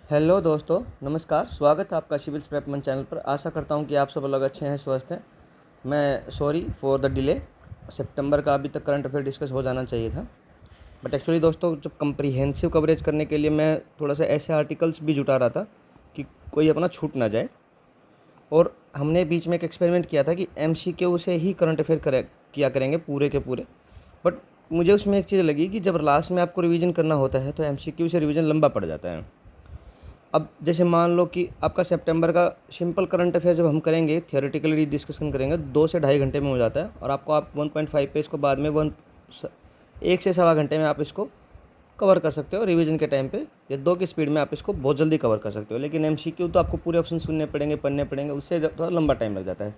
Hello दोस्तों, नमस्कार। स्वागत है आपका सिविल्स प्रेप मन चैनल पर। आशा करता हूं कि आप सब लोग अच्छे हैं, स्वस्थ हैं। मैं सॉरी फॉर द डिले। सितंबर का अभी तक करंट अफेयर डिस्कस हो जाना चाहिए था, बट एक्चुअली दोस्तों जब कम्प्रीहेंसिव कवरेज करने के लिए मैं थोड़ा सा ऐसे आर्टिकल्स भी जुटा रहा था कि कोई अपना छूट ना जाए। और हमने बीच में एक एक्सपेरिमेंट किया था कि MCQ से ही करंट अफेयर किया करेंगे पूरे के पूरे। बट मुझे उसमें एक चीज़ लगी कि जब लास्ट में आपको रिवीजन करना होता है तो MCQ से रिवीजन लंबा पड़ जाता है। अब जैसे मान लो कि आपका सितंबर का सिंपल करंट अफेयर जब हम करेंगे, थियोरेटिकली डिस्कशन करेंगे, 2 से ढाई घंटे में हो जाता है। और आप 1.5 पे इसको बाद में 1 से 1.25 घंटे में आप इसको कवर कर सकते हो। रिवीजन के टाइम पे या 2 की स्पीड में आप इसको बहुत जल्दी कवर कर सकते हो। लेकिन MCQ तो आपको पूरे ऑप्शन सुनने पड़ेंगे, पढ़ने पड़ेंगे, उससे थोड़ा लंबा टाइम लग जाता है।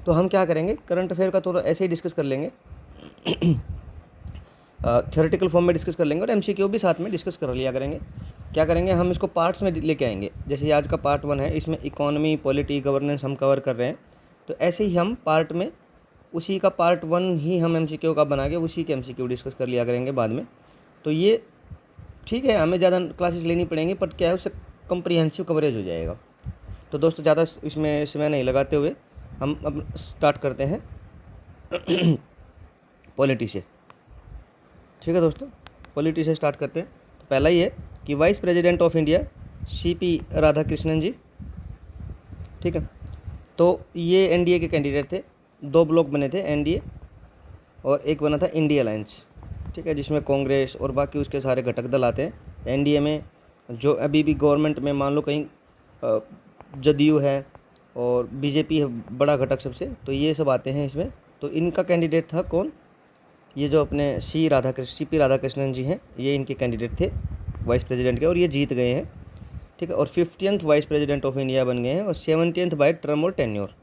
तो हम क्या करेंगे, करंट अफेयर का थोड़ा ऐसे ही डिस्कस कर लेंगे, थ्योरेटिकल फॉर्म में डिस्कस कर लेंगे और MCQ भी साथ में डिस्कस कर लिया करेंगे। क्या करेंगे, हम इसको पार्ट्स में लेके आएंगे। जैसे आज का पार्ट 1 है, इसमें इकोनॉमी, पॉलिटी, गवर्नेंस हम कवर कर रहे हैं। तो ऐसे ही हम पार्ट में उसी का पार्ट 1 ही हम MCQ का बना के उसी के MCQ डिस्कस कर लिया करेंगे बाद में। तो ये ठीक है, हमें ज़्यादा क्लासेस लेनी पड़ेंगी, पर क्या है, उससे कम्प्रीहेंसिव कवरेज हो जाएगा। तो दोस्तों ज़्यादा इसमें समय नहीं लगाते हुए हम अब स्टार्ट करते हैं पॉलिटी से। ठीक है दोस्तों, पॉलिटी से स्टार्ट करते हैं। तो पहला ही है कि vice president of India CP Radhakrishnan ji. ठीक है, तो ये NDA के कैंडिडेट थे। 2 ब्लॉक बने थे, NDA और एक बना था इंडिया अलायंस। ठीक है, जिसमें कांग्रेस और बाकी उसके सारे घटक दल आते हैं। NDA में जो अभी भी गवर्नमेंट में मान लो कहीं जदयू है और BJP है बड़ा घटक सबसे, तो ये सब आते हैं इसमें। तो इनका कैंडिडेट था कौन, ये जो अपने CP राधाकृष्णन जी हैं, ये इनके कैंडिडेट थे वाइस प्रेसिडेंट के, और ये जीत गए हैं। ठीक है, और 50th vice president of India बन गए हैं, और 70th बाय टर्म और टेन्योर।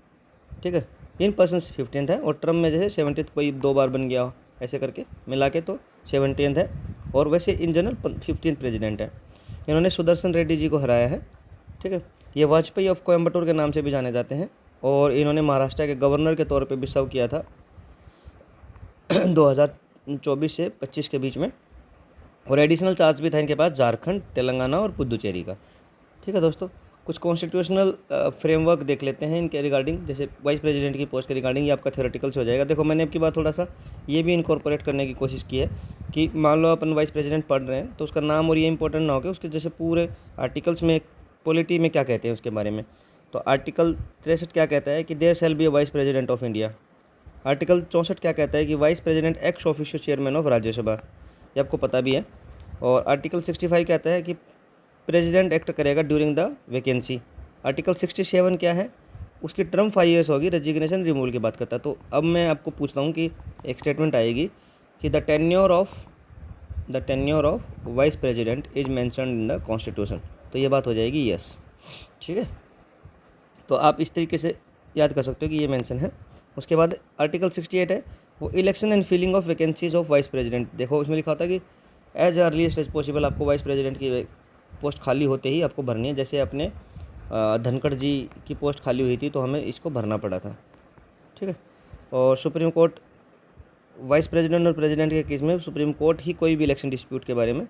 ठीक है, इन पर्सन 50th है, और टर्म में जैसे 70th कोई 2 बार बन गया हो, ऐसे करके मिला के तो 70th है। और वैसे इन जनरल 15th प्रेसिडेंट है। इन्होंने सुदर्शन रेड्डी जी को हराया है। ठीक है, ये वाजपेयी ऑफ कोयम्बटूर के नाम से भी जाने जाते हैं, और इन्होंने महाराष्ट्र के गवर्नर के तौर पर भी सर्व किया था 2024 से 25 के बीच में। और एडिशनल चार्ज भी था इनके पास झारखंड, तेलंगाना और पुदुचेरी का। ठीक है दोस्तों, कुछ कॉन्स्टिट्यूशनल फ्रेमवर्क देख लेते हैं इनके रिगार्डिंग। जैसे वाइस प्रेसिडेंट की पोस्ट के रिगार्डिंग, ये आपका थ्योरेटिकल से हो जाएगा। देखो, मैंने आपकी बात थोड़ा सा ये भी इनकॉर्पोरेट करने की कोशिश की है कि मान लो अपन वाइस प्रेसिडेंट पढ़ रहे हैं तो उसका नाम और ये इंपॉर्टेंट ना हो कि उसके जैसे पूरे आर्टिकल्स में पॉलिटी में क्या कहते हैं उसके बारे में। तो आर्टिकल 63 क्या कहता है कि there shall be a vice president of India. Article 64 क्या कहता है कि vice president ex officio chairman of Rajya Sabha, ये आपको पता भी है। और आर्टिकल 65 कहता है कि प्रेसिडेंट एक्ट करेगा ड्यूरिंग द वैकेंसी। आर्टिकल 67 क्या है, उसकी टर्म 5 ईयर्स होगी, रेजिग्नेशन रिमूवल की बात करता है। तो अब मैं आपको पूछता हूँ कि एक स्टेटमेंट आएगी कि the tenure of vice president is mentioned in the constitution, तो ये बात हो जाएगी यस। ठीक है, तो आप इस तरीके से याद कर सकते हो कि ये मेंशन है। उसके बाद आर्टिकल 68 है, वो election and filling of vacancies of vice president. देखो, उसमें लिखा था कि एज अर्लीस्ट एज पॉसिबल आपको वाइस प्रेसिडेंट की पोस्ट खाली होते ही आपको भरनी है। जैसे अपने धनखड़ जी की पोस्ट खाली हुई थी तो हमें इसको भरना पड़ा था। ठीक है, और सुप्रीम कोर्ट वाइस प्रेसिडेंट और प्रेसिडेंट के केस में सुप्रीम कोर्ट ही कोई भी इलेक्शन डिस्प्यूट के बारे में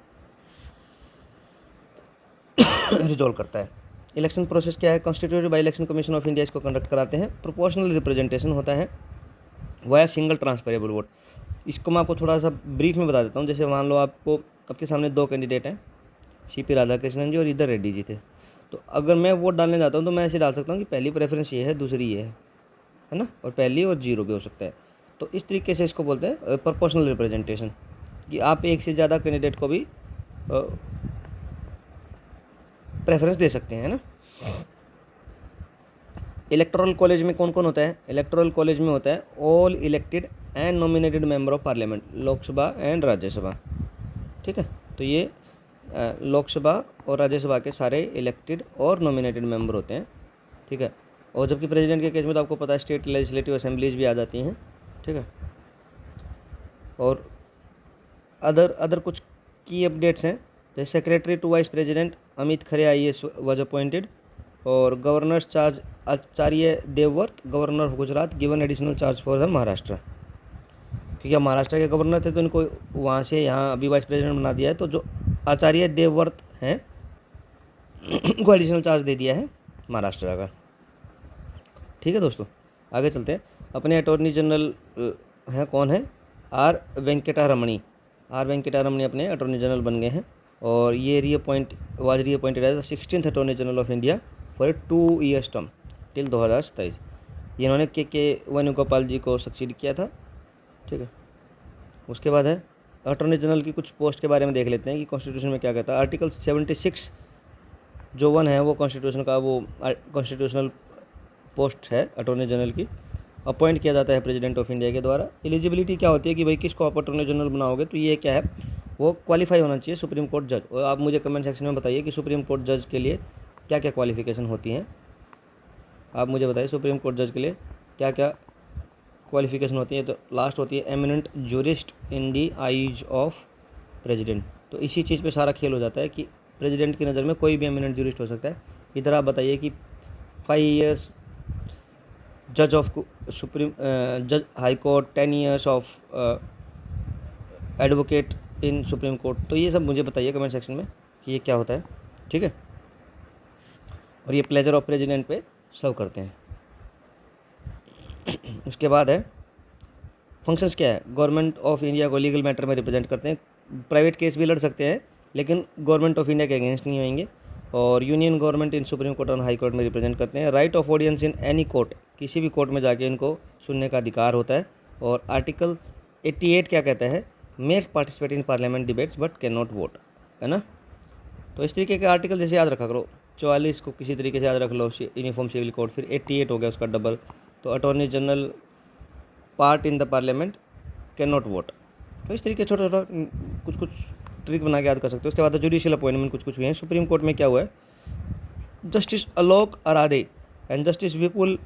रिजॉल्व करता है। इलेक्शन प्रोसेस क्या है, constituted by election commission of India इसको कंडक्ट कराते हैं। प्रोपोर्शनल रिप्रेजेंटेशन होता है वाया सिंगल ट्रांसफरेबल वोट। इसको मैं आपको थोड़ा सा ब्रीफ में बता देता हूँ। जैसे मान लो आपके सामने 2 कैंडिडेट हैं, CP राधाकृष्णन जी और इधर रेड्डी जी थे। तो अगर मैं वोट डालने जाता हूँ तो मैं ऐसे डाल सकता हूँ कि पहली प्रेफरेंस ये है, दूसरी ये है ना, और पहली और 0 भी हो सकता है। तो इस तरीके से इसको बोलते हैं प्रोपोर्शनल रिप्रेजेंटेशन, कि आप एक से ज़्यादा कैंडिडेट को भी प्रेफरेंस दे सकते हैं ना। इलेक्टोरल कॉलेज में कौन कौन होता है, इलेक्टोरल कॉलेज में होता है all elected and nominated member of parliament, Lok Sabha and Rajya Sabha. ठीक है, तो ये लोकसभा और राज्यसभा के सारे इलेक्टेड और नॉमिनेटेड मेंबर होते हैं। ठीक है, और जबकि प्रेसिडेंट के केस में तो आपको पता है स्टेट लेजिस्लेटिव असेंबलीज भी आ जाती हैं। ठीक है, और अदर कुछ की अपडेट्स हैं। जैसे secretary to vice president Amit Khare IAS was appointed, और governors charge Acharya Devvrat, governor of Gujarat, given additional charge for the Maharashtra. क्योंकि अब महाराष्ट्र के गवर्नर थे तो इनको वहाँ से यहाँ अभी वाइस प्रेसिडेंट बना दिया है। तो जो आचार्य देवव्रत हैं को एडिशनल चार्ज दे दिया है महाराष्ट्र का। ठीक है दोस्तों, आगे चलते हैं। अपने अटॉर्नी जनरल हैं कौन है? आर वेंकटरमणी अपने अटॉर्नी जनरल बन गए हैं, और ये reappointed as 16th attorney general of India for 2 years term till 2027। इन्होंने के वेणुगोपाल जी को सक्सीड किया था। ठीक है, उसके बाद है अटॉर्नी जनरल की कुछ पोस्ट के बारे में देख लेते हैं कि कॉन्स्टिट्यूशन में क्या कहता है। आर्टिकल 76 जो 1 है वो कॉन्स्टिट्यूशन का वो कॉन्स्टिट्यूशनल पोस्ट है अटॉर्नी जनरल की। अपॉइंट किया जाता है प्रेसिडेंट ऑफ इंडिया के द्वारा। एलिजिबिलिटी क्या होती है कि भाई किसको आप अटॉर्नी जनरल बनाओगे, तो ये क्या है, वो क्वालिफाई होना चाहिए सुप्रीम कोर्ट जज। और आप मुझे कमेंट सेक्शन में बताइए कि सुप्रीम कोर्ट जज के लिए क्या क्या क्वालिफिकेशन होती हैं। आप मुझे बताइए सुप्रीम कोर्ट जज के लिए क्या क्या क्वालिफिकेशन होती है। तो लास्ट होती है eminent jurist in the eyes of president. तो इसी चीज़ पे सारा खेल हो जाता है कि प्रेसिडेंट की नज़र में कोई भी एमिनेंट जूरिस्ट हो सकता है। इधर आप बताइए कि 5 years जज ऑफ सुप्रीम जज high court, 10 years of advocate in supreme court. तो ये सब मुझे बताइए कमेंट सेक्शन में कि ये क्या होता है। ठीक है, और ये प्लेजर ऑफ प्रेसिडेंट पे सर्व करते हैं। उसके बाद है फंक्शंस क्या है। गवर्नमेंट ऑफ इंडिया को लीगल मैटर में रिप्रेजेंट करते हैं। प्राइवेट केस भी लड़ सकते हैं लेकिन गवर्नमेंट ऑफ इंडिया के अगेंस्ट नहीं होंगे। और union government in supreme court और हाई कोर्ट में रिप्रेजेंट करते हैं। Right of audience in any court, किसी भी कोर्ट में जाके इनको सुनने का अधिकार होता है। और आर्टिकल 88 क्या कहता है, mayor participate in parliament debates but can not vote, है ना। तो इस तरीके के आर्टिकल जैसे याद रखा करो। 44 को किसी तरीके से याद रख लो, यूनिफॉर्म सिविल कोड। फिर 88 हो गया उसका डबल, तो attorney general part in the parliament can not vote. तो इस तरीके छोटा छोटा कुछ कुछ ट्रिक बना के याद कर सकते हो। उसके बाद जुडिशियल अपॉइंटमेंट कुछ कुछ हुए हैं। सुप्रीम कोर्ट में क्या हुआ है, जस्टिस आलोक अरादे एंड जस्टिस विपुल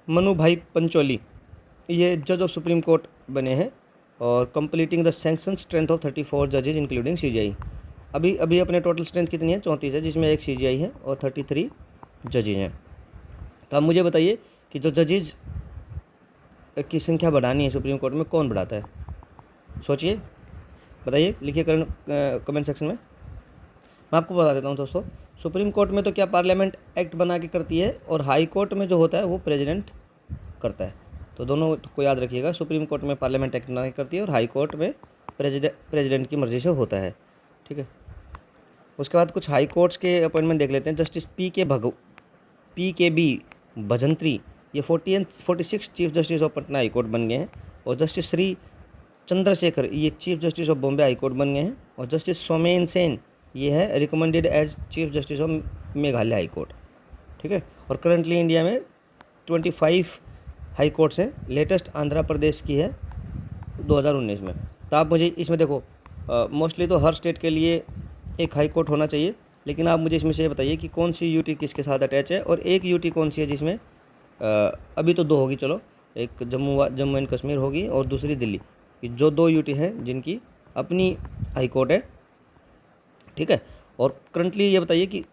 मनु भाई पंचोली ये जज ऑफ सुप्रीम कोर्ट बने हैं। और completing the sanction strength of 34 जजेज इंक्लूडिंग CGI। अभी अपने टोटल स्ट्रेंथ कितनी है, 34 है, जिसमें एक CGI है और 33 जजेज हैं। तो अब मुझे बताइए कि जो जजेज की संख्या बढ़ानी है सुप्रीम कोर्ट में, कौन बढ़ाता है? सोचिए, बताइए, लिखिए कमेंट सेक्शन में। मैं आपको बता देता हूँ दोस्तों, सुप्रीम कोर्ट में तो क्या पार्लियामेंट एक्ट बना के करती है, और हाई कोर्ट में जो होता है वो प्रेसिडेंट करता है। तो दोनों को याद रखिएगा, सुप्रीम कोर्ट में पार्लियामेंट एक्ट बना के करती है और हाई कोर्ट में प्रेसिडेंट की मर्जी से होता है। ठीक है, उसके बाद कुछ हाई कोर्ट्स के अपॉइंटमेंट देख लेते हैं। जस्टिस PKB भजंत्री ये 46 chief justice of Patna high court बन गए हैं। और जस्टिस श्री चंद्रशेखर ये chief justice of Bombay high court बन गए हैं। और जस्टिस सोमेन सेन ये है recommended as chief justice of Meghalaya high court. ठीक है, और करंटली इंडिया में 25 हाई कोर्ट्स हैं। लेटेस्ट आंध्र प्रदेश की है 2019 में। तो आप मुझे इसमें देखो, मोस्टली तो हर स्टेट के लिए एक हाई कोर्ट होना चाहिए, लेकिन आप मुझे इसमें से बताइए कि कौन सी यूटी किसके साथ अटैच है, और एक यूटी कौन सी है जिसमें अभी तो 2 होगी, चलो, एक जम्मू एंड कश्मीर होगी और दूसरी दिल्ली, जो 2 यूटी हैं जिनकी अपनी हाई कोर्ट है। ठीक है, और करंटली ये बताइए कि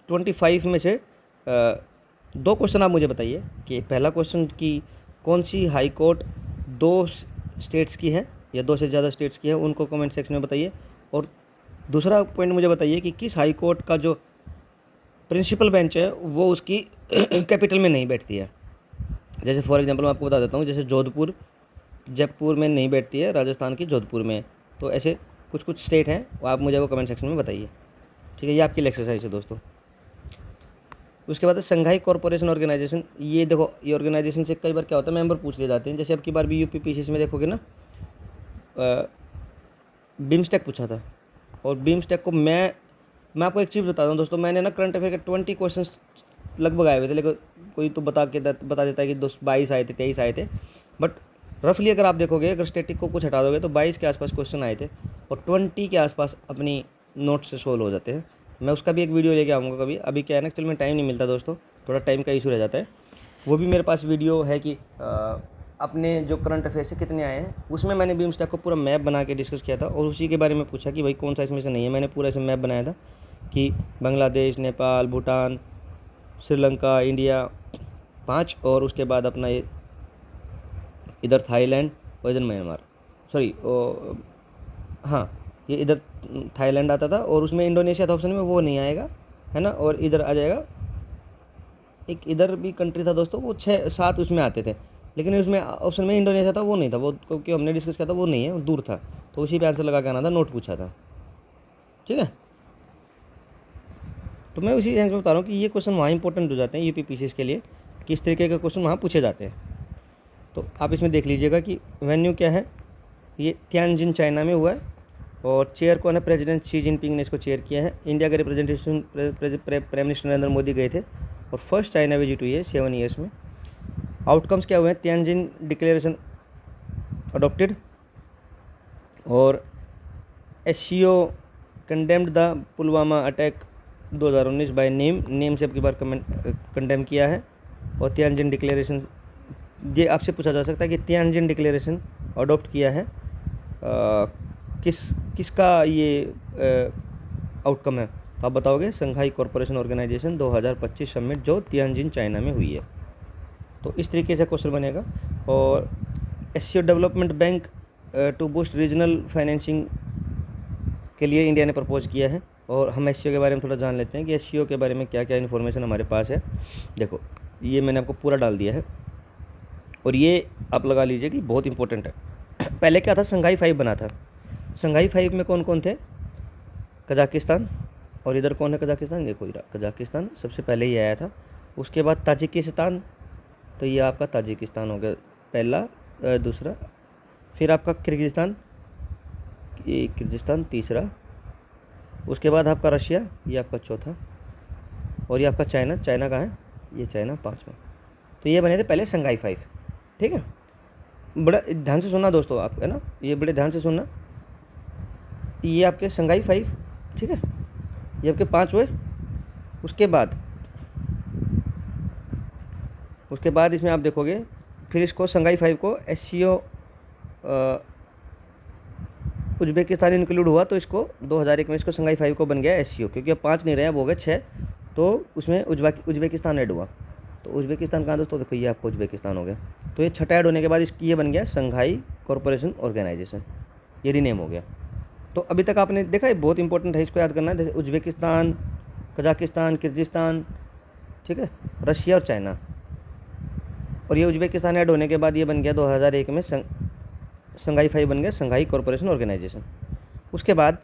25 में से 2 क्वेश्चन आप मुझे बताइए कि पहला क्वेश्चन कि कौन सी हाई कोर्ट 2 स्टेट्स की है या 2 से ज़्यादा स्टेट्स की है, उनको कमेंट सेक्शन में बताइए। और दूसरा पॉइंट मुझे बताइए कि किस हाई कोर्ट का जो प्रिंसिपल बेंच है वो उसकी कैपिटल में नहीं बैठती है। जैसे फॉर एग्जांपल मैं आपको बता देता हूँ, जैसे जोधपुर जयपुर में नहीं बैठती है, राजस्थान की जोधपुर में। तो ऐसे कुछ कुछ स्टेट हैं, वो आप मुझे वो कमेंट सेक्शन में बताइए। ठीक है, ये आपकी एक्सरसाइज है दोस्तों। उसके बाद संघाई कॉर्पोरेशन ऑर्गेनाइजेशन, ये देखो, ये ऑर्गेनाइजेशन से कई बार क्या होता है, मेंबर पूछ लिए जाते हैं। जैसे अब की बार भी UPPCC में देखोगे ना, बिम्स्टेक पूछा था। और बिम्स्टेक को मैं आपको एक चीज़ बताता हूँ दोस्तों, मैंने ना करंट अफेयर के 20 क्वेश्चन लगभग आए हुए थे, लेकिन कोई तो बता देता है कि 22 आए थे, 23 आए थे। बट रफली अगर आप देखोगे, अगर स्टैटिक को कुछ हटा दोगे तो 22 के आसपास क्वेश्चन आए थे और 20 के आसपास अपनी नोट्स से सोल्व हो जाते हैं। मैं उसका भी एक वीडियो लेके आऊँगा कभी। अभी क्या है ना, एक्चुअल में टाइम नहीं मिलता दोस्तों, थोड़ा टाइम का इशू रह जाता है। वो भी मेरे पास वीडियो है कि अपने जो करंट अफेयर से कितने आए हैं, उसमें मैंने बिम्स्टेक को पूरा मैप बना के डिस्कस किया था और उसी के बारे में पूछा कि भाई कौन सा इसमें से नहीं है। मैंने पूरा ऐसे मैप बनाया था कि बांग्लादेश, नेपाल, भूटान, श्रीलंका, इंडिया 5, और उसके बाद अपना ये इधर थाईलैंड और इधर म्यांमार, सॉरी हाँ, ये इधर थाईलैंड आता था और उसमें इंडोनेशिया था ऑप्शन में, वो नहीं आएगा। है ना। और इधर आ जाएगा, एक इधर भी कंट्री था दोस्तों, वो 6-7 उसमें आते थे, लेकिन उसमें ऑप्शन में इंडोनेशिया था, वो नहीं था, वो क्योंकि हमने डिस्कस किया था वो नहीं है, वो दूर था, तो उसी पे आंसर लगा के आना था, नोट पूछा था। ठीक है, तो मैं उसी सेंस में बता रहा हूँ कि ये क्वेश्चन वहाँ इंपॉर्टेंट हो जाते हैं यूपीपीसीएस के लिए, किस तरीके के क्वेश्चन वहाँ पूछे जाते हैं। तो आप इसमें देख लीजिएगा कि वेन्यू क्या है, ये तियानजिन चाइना में हुआ है, और चेयर कौन है, प्रेसिडेंट शी जिनपिंग ने इसको चेयर किया है। इंडिया के representation prime minister Narendra Modi गए थे, और फर्स्ट चाइना विजिट हुई है 7 ईयर्स में। आउटकम्स क्या हुए हैं, तियानजिन डिक्लेरेशन अडॉप्टेड, और SCO condemned the Pulwama attack 2019 by name से अब की बार कंडेम किया है। और तियानजिन डिक्लेरेशन, ये आपसे पूछा जा सकता है कि तियानजिन डिक्लेरेशन अडॉप्ट किया है किसका ये आउटकम है, तो आप बताओगे संघाई कॉरपोरेशन ऑर्गेनाइजेशन 2025 समिट जो तियानजिन चाइना में हुई है। तो इस तरीके से क्वेश्चन बनेगा। और SCO development bank to boost regional financing के लिए इंडिया ने प्रपोज किया है। और हम एससीओ के बारे में थोड़ा जान लेते हैं कि एससीओ के बारे में क्या क्या इन्फॉर्मेशन हमारे पास है। देखो, ये मैंने आपको पूरा डाल दिया है, और ये आप लगा लीजिए कि बहुत इंपॉर्टेंट है। पहले क्या था, संघाई 5 बना था। संघाई 5 में कौन कौन थे, कजाकिस्तान, और इधर कौन है कजाकिस्तान, देखो इधर कजाकिस्तान सबसे पहले ही आया था। उसके बाद ताजिकिस्तान, तो ये आपका ताजिकिस्तान हो गया पहला, दूसरा। फिर आपका किर्गिस्तान, ये किर्गिस्तान तीसरा। उसके बाद आपका रशिया, ये आपका चौथा। और ये आपका चाइना, चाइना कहाँ है, ये चाइना 5वां। तो ये बने थे पहले संघाई 5। ठीक है, बड़ा ध्यान से सुनना दोस्तों आप, है ना, ये बड़े ध्यान से सुनना। ये आपके संघाई 5, ठीक है, ये आपके 5 हुए। उसके बाद इसमें आप देखोगे, फिर इसको संघाई 5 को एससीओ उज्बेकिस्तान इंक्लूड हुआ, तो इसको 2001 में इसको संघाई 5 को बन गया एससीओ, क्योंकि अब 5 नहीं रहे, अब हो गए 6, तो उसमें उज्बेकिस्तान ऐड हुआ। तो उज्बेकिस्तान कहाँ दोस्तों, देखो ये आपको उज्बेकिस्तान हो गया। तो ये 6 ऐड होने के बाद ये बन गया संघाई कॉरपोरेशन ऑर्गेनाइजेशन, ये रीनेम हो गया। तो अभी तक आपने देखा है, बहुत इंपॉर्टेंट है, इसको याद करना है। जैसे उज्बेकिस्तान, कजाकिस्तान, किर्गिस्तान, ठीक है, रशिया और चाइना। और ये उज्बेकिस्तान ऐड होने के बाद ये बन गया 2001 में संघाई 5 बन गया, संघाई कॉरपोरेशन ऑर्गेनाइजेशन। उसके बाद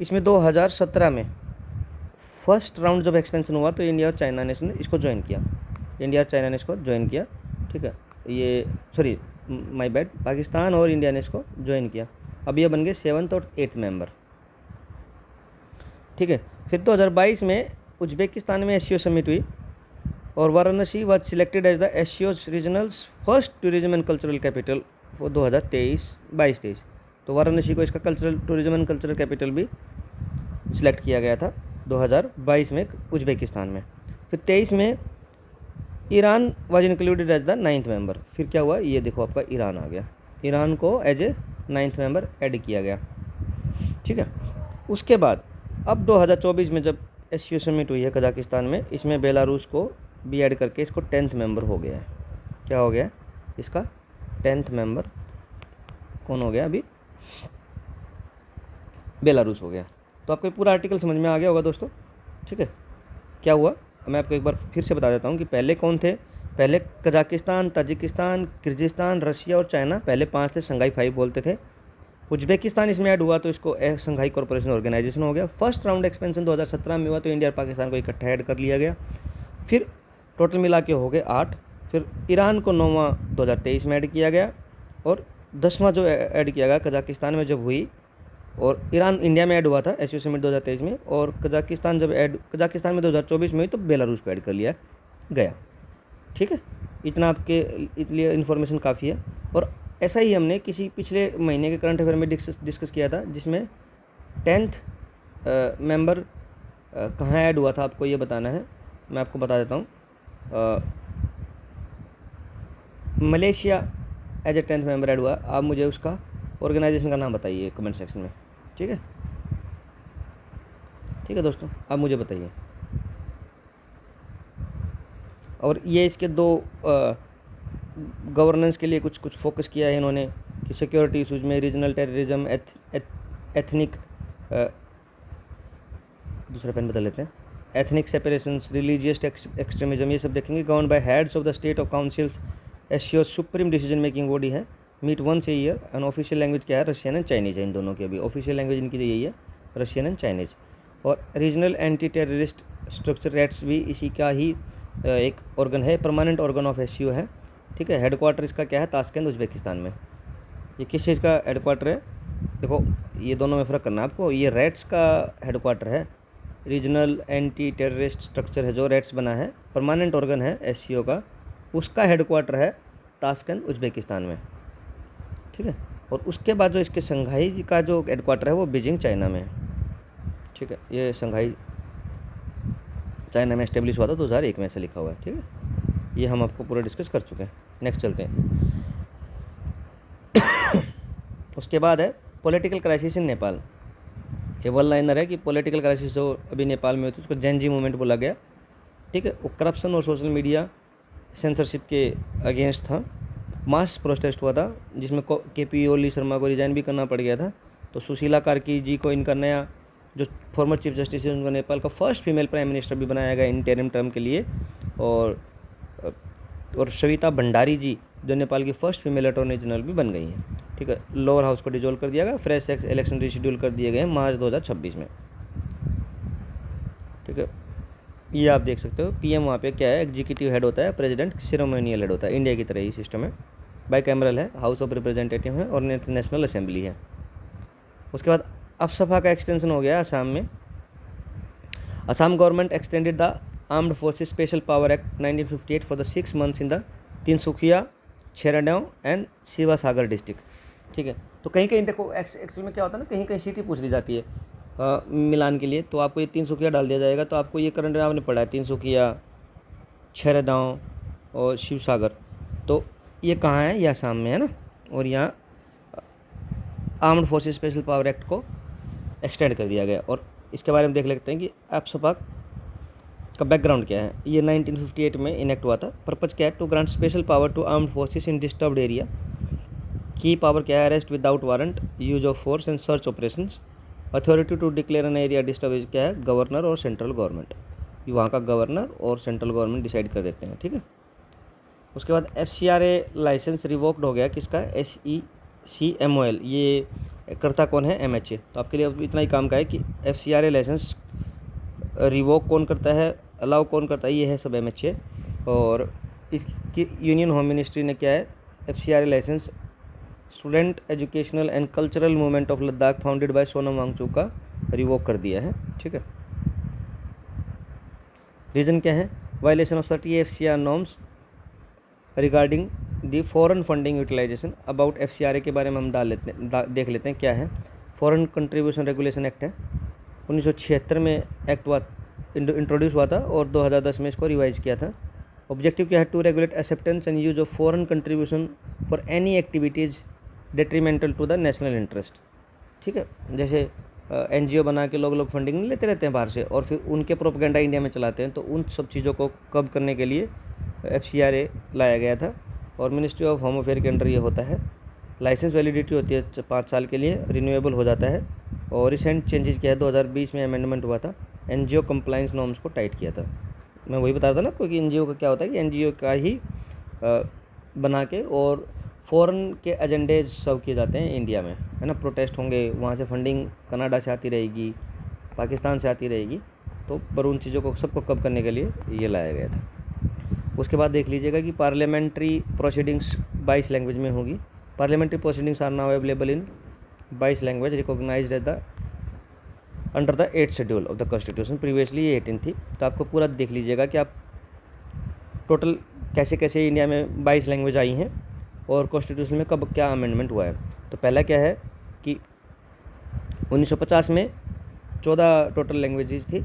इसमें 2017 में फर्स्ट राउंड जब एक्सपेंशन हुआ, तो इंडिया और चाइना ने इसको ज्वाइन किया, इंडिया और चाइना ने इसको ज्वाइन किया। ठीक है, ये सॉरी माय बैड, पाकिस्तान और इंडिया ने इसको ज्वाइन किया। अब ये बन गए 7th और 8th मेंबर। ठीक है, फिर 2022 में उज्बेकिस्तान में एससीओ समिट हुई, और Varanasi was selected as the SCO regionals first tourism and cultural capital for 2022-23। तो वाराणसी को इसका cultural tourism and cultural capital भी सिलेक्ट किया गया था 2022 में उज्बेकिस्तान में। फिर 23 में Iran was included as the 9th member. फिर क्या हुआ, ये देखो आपका ईरान आ गया, ईरान को as a 9th member add किया गया। ठीक है, उसके बाद अब 2024 में जब एससीओ समिट हुई है कजाकिस्तान में, इसमें बेलारूस को भी ऐड करके इसको 10th मेंबर हो गया है। क्या हो गया इसका 10th मेंबर, कौन हो गया अभी, बेलारूस हो गया। तो आपको पूरा आर्टिकल समझ में आ गया होगा दोस्तों। ठीक है, क्या हुआ मैं आपको एक बार फिर से बता देता हूँ कि पहले कौन थे। पहले कजाकिस्तान, ताजिकिस्तान, किर्गिस्तान, रशिया और चाइना, पहले 5 थे, संघाई 5 बोलते थे। उज्बेकिस्तान इसमें ऐड हुआ, तो इसको संघाई कॉरपोरेशन ऑर्गेनाइजेशन हो गया। फर्स्ट राउंड एक्सपेंशन 2017 में हुआ, तो इंडिया और पाकिस्तान को इकट्ठा ऐड कर लिया गया। फिर टोटल मिला के हो गए 8। फिर ईरान को 9वां 2023 में ऐड किया गया, और 10वां जो ऐड किया गया कजाकिस्तान में जब हुई, और ईरान इंडिया में ऐड हुआ था एससीओ समिट 2023 में, और कजाकिस्तान में 2024 में हुई, तो बेलारूस को ऐड कर लिया गया। ठीक है, इतना आपके लिए इन्फॉर्मेशन काफ़ी है। और ऐसा ही हमने किसी पिछले महीने के करंट अफेयर में डिस्कस किया था, जिसमें 10th मेंबर कहाँ ऐड हुआ था, आपको ये बताना है। मैं आपको बता देता हूँ, Malaysia as a 10th member add हुआ। आप मुझे उसका ऑर्गेनाइजेशन का नाम बताइए कमेंट सेक्शन में। ठीक है, ठीक है दोस्तों, आप मुझे बताइए। और ये इसके 2 गवर्नेंस के लिए कुछ फोकस किया है इन्होंने, कि सिक्योरिटी इशूज़ में रीजनल टेररिज्म, एथनिक, दूसरा पेन बदल लेते हैं, एथनिक सेपरेशंस, रिलीजियस एक्सट्रीमिज्म, ये सब देखेंगे। Govern by heads of the state of councils, SCO supreme decision making body है, meet once a year. And official language क्या है, रशियन एंड चाइनीज है। इन दोनों की अभी ऑफिशियल लैंग्वेज इनकी यही है, रशियन एंड चाइनीज। और regional anti terrorist structure rates भी इसी का ही एक ऑर्गन है, परमानेंट ऑर्गन ऑफ एससीओ है, ठीक है। हेडक्वार्टर इसका क्या है, ताशकंद उज्बेकिस्तान में। ये किस चीज़ का हेडक्वार्टर है, देखो ये दोनों में फ़र्क करना है आपको। ये रेट्स का हेडक्वार्टर है, रीजनल एंटी टेररिस्ट स्ट्रक्चर है जो रेट्स बना है, परमानेंट ऑर्गन है एससीओ का, उसका हेडक्वार्टर है ताशकंद उज्बेकिस्तान में, ठीक है। और उसके बाद जो इसके शंघाई का जो हेडक्वार्टर है वो बीजिंग चाइना में है, ठीक है। ये शंघाई चाइना में इस्टेब्लिश हुआ था 2001 में, ऐसे लिखा हुआ है, ठीक है। ये हम आपको पूरा डिस्कस कर चुके हैं। नेक्स्ट चलते हैं। उसके बाद है पॉलिटिकल क्राइसिस इन नेपाल। ये वन लाइनर है कि पॉलिटिकल क्राइसिस जो अभी नेपाल में होती है उसको जेनजी मूवमेंट बोला गया, ठीक है। वो करप्शन और सोशल मीडिया सेंसरशिप के अगेंस्ट था। मास प्रोटेस्ट हुआ था जिसमें केपी ओली शर्मा को रिजाइन भी करना पड़ गया था। तो सुशीला कार्की जी को इनका नया जो फॉर्मर चीफ जस्टिस है उनको नेपाल का फर्स्ट फीमेल प्राइम मिनिस्टर भी बनाया गया इंटरिम टर्म के लिए। और सविता भंडारी जी जो नेपाल की फर्स्ट फीमेल अटॉर्नी जनरल भी बन गई हैं, ठीक है। लोअर हाउस को डिजोल्व कर दिया गया, फ्रेश इलेक्शन रिशेड्यूल कर दिए गए हैं मार्च 2026 में, ठीक है। ये आप देख सकते हो। पीएम वहाँ पे क्या है, एग्जीक्यूटिव हेड होता है, प्रेसिडेंट सेरेमोनियल हेड होता है, इंडिया की तरह ही सिस्टम है। बाईकैमरल है, हाउस ऑफ रिप्रेजेंटेटिव है और नेशनल असेंबली है। उसके बाद अफसफा का एक्सटेंशन हो गया असम में। Assam government extended the armed forces special power act 1958 for the 6 months in the Tinsukia, Charaideo and Sivasagar district, ठीक है। तो कहीं कहीं देखो एक्चुअल में क्या होता है ना, कहीं कहीं सिटी पूछ ली जाती है मिलान के लिए, तो आपको ये तिनसुकिया डाल दिया जाएगा। तो आपको ये करंट में आपने पढ़ा है तिनसुकिया, छेराडांव और शिवसागर, तो ये कहाँ है, ये असम में है ना। और यहाँ armed forces special power act को एक्सटेंड कर दिया गया। और इसके बारे में देख लेते हैं कि अफसफा का बैकग्राउंड क्या है। ये 1958 में इनेक्ट हुआ था। पर्पज क्या है, to grant special power to armed forces in disturbed area. की पावर क्या है, arrest without warrant, use of force and search operations. Authority to declare an area disturb क्या है, गवर्नर और सेंट्रल गवर्नमेंट, वहाँ का गवर्नर और सेंट्रल गवर्नमेंट डिसाइड कर देते हैं, ठीक है। उसके बाद FCRA लाइसेंस रिवोक्ड हो गया, किसका, SECMOL, ये करता कौन है, MHA। तो आपके लिए इतना ही काम का है कि FCRA लाइसेंस रिवोक कौन करता है, अलाउ कौन करता है, ये है सब MHA। और इसकी यूनियन होम मिनिस्ट्री ने क्या है, FCRA license student educational and cultural movement of Ladakh founded by Sonam Wangchuk का रिवोक कर दिया है, ठीक है। रीज़न क्या है, violation of 30 FCR norms regarding the foreign funding utilisation. About FCRA के बारे में हम देख लेते हैं क्या है। फॉरेन कंट्रीब्यूशन रेगुलेशन एक्ट है, 1976 में एक्ट हुआ, इंट्रोड्यूस हुआ था और 2010 में इसको रिवाइज किया था। ऑब्जेक्टिव क्या है, to regulate acceptance and use of foreign contribution for any activities detrimental to the national interest, ठीक है। जैसे NGO बना के लोग फंडिंग लेते रहते हैं बाहर से और फिर उनके प्रोपेगेंडा इंडिया में चलाते हैं, तो उन सब चीज़ों को कब करने के लिए FCRA लाया गया था। और मिनिस्ट्री ऑफ होम अफेयर के अंडर ये होता है। लाइसेंस वैलिडिटी होती है 5 साल के लिए, रिन्यूएबल हो जाता है। और रिसेंट चेंजेस क्या है, 2020 में अमेंडमेंट हुआ था, NGO कंप्लाइंस नॉर्म्स को टाइट किया था। मैं वही बता रहा था ना आपको कि NGO का क्या होता है कि NGO का ही बना के और फ़ॉरेन के एजेंडे सर्व किए जाते हैं इंडिया में, है ना। प्रोटेस्ट होंगे, वहाँ से फंडिंग कनाडा से आती रहेगी, पाकिस्तान से आती रहेगी, तो पर उन चीज़ों को सबको कब करने के लिए ये लाया गया था। उसके बाद देख लीजिएगा कि पार्लियामेंट्री प्रोसीडिंग्स 22 लैंग्वेज में होगी। Parliamentary proceedings are now available in 22 language recognised at the under the 8th schedule of the constitution, previously ये 18 थी। तो आपको पूरा देख लीजिएगा कि आप टोटल कैसे कैसे इंडिया में 22 लैंग्वेज आई हैं और कॉन्स्टिट्यूशन में कब क्या अमेंडमेंट हुआ है। तो पहला क्या है कि 1950 में 14 टोटल लैंग्वेजेस थी,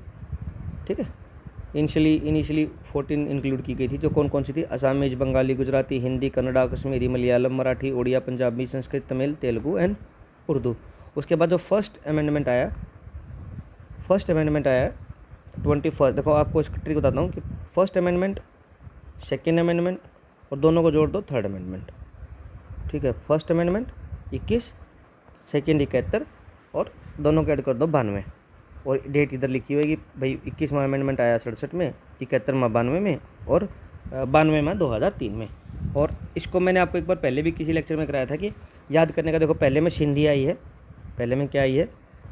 ठीक है। इनिशियली 14 इंक्लूड की गई थी, जो कौन कौन सी थी, असामीज, बंगाली, गुजराती, हिंदी, कन्नड़ा, कश्मीरी, मलयालम, मराठी, उड़िया, पंजाबी, संस्कृत, तमिल, तेलुगु एंड उर्दू। उसके बाद जो फर्स्ट अमेंडमेंट आया 21, देखो आपको इसकी ट्रिक बताता हूँ कि फर्स्ट अमेंडमेंट, सेकेंड अमेंडमेंट और दोनों को जोड़ दो थर्ड अमेंडमेंट, ठीक है। फर्स्ट अमेंडमेंट 21, सेकेंड 71 और दोनों को ऐड कर दो 92, और डेट इधर लिखी होगी भाई 21वां अमेंडमेंट आया 67 में, 71वां 92 में और 92वां 2003 में। और इसको मैंने आपको एक बार पहले भी किसी लेक्चर में कराया था कि याद करने का। देखो पहले में सिंधी आई है, पहले में क्या आई है,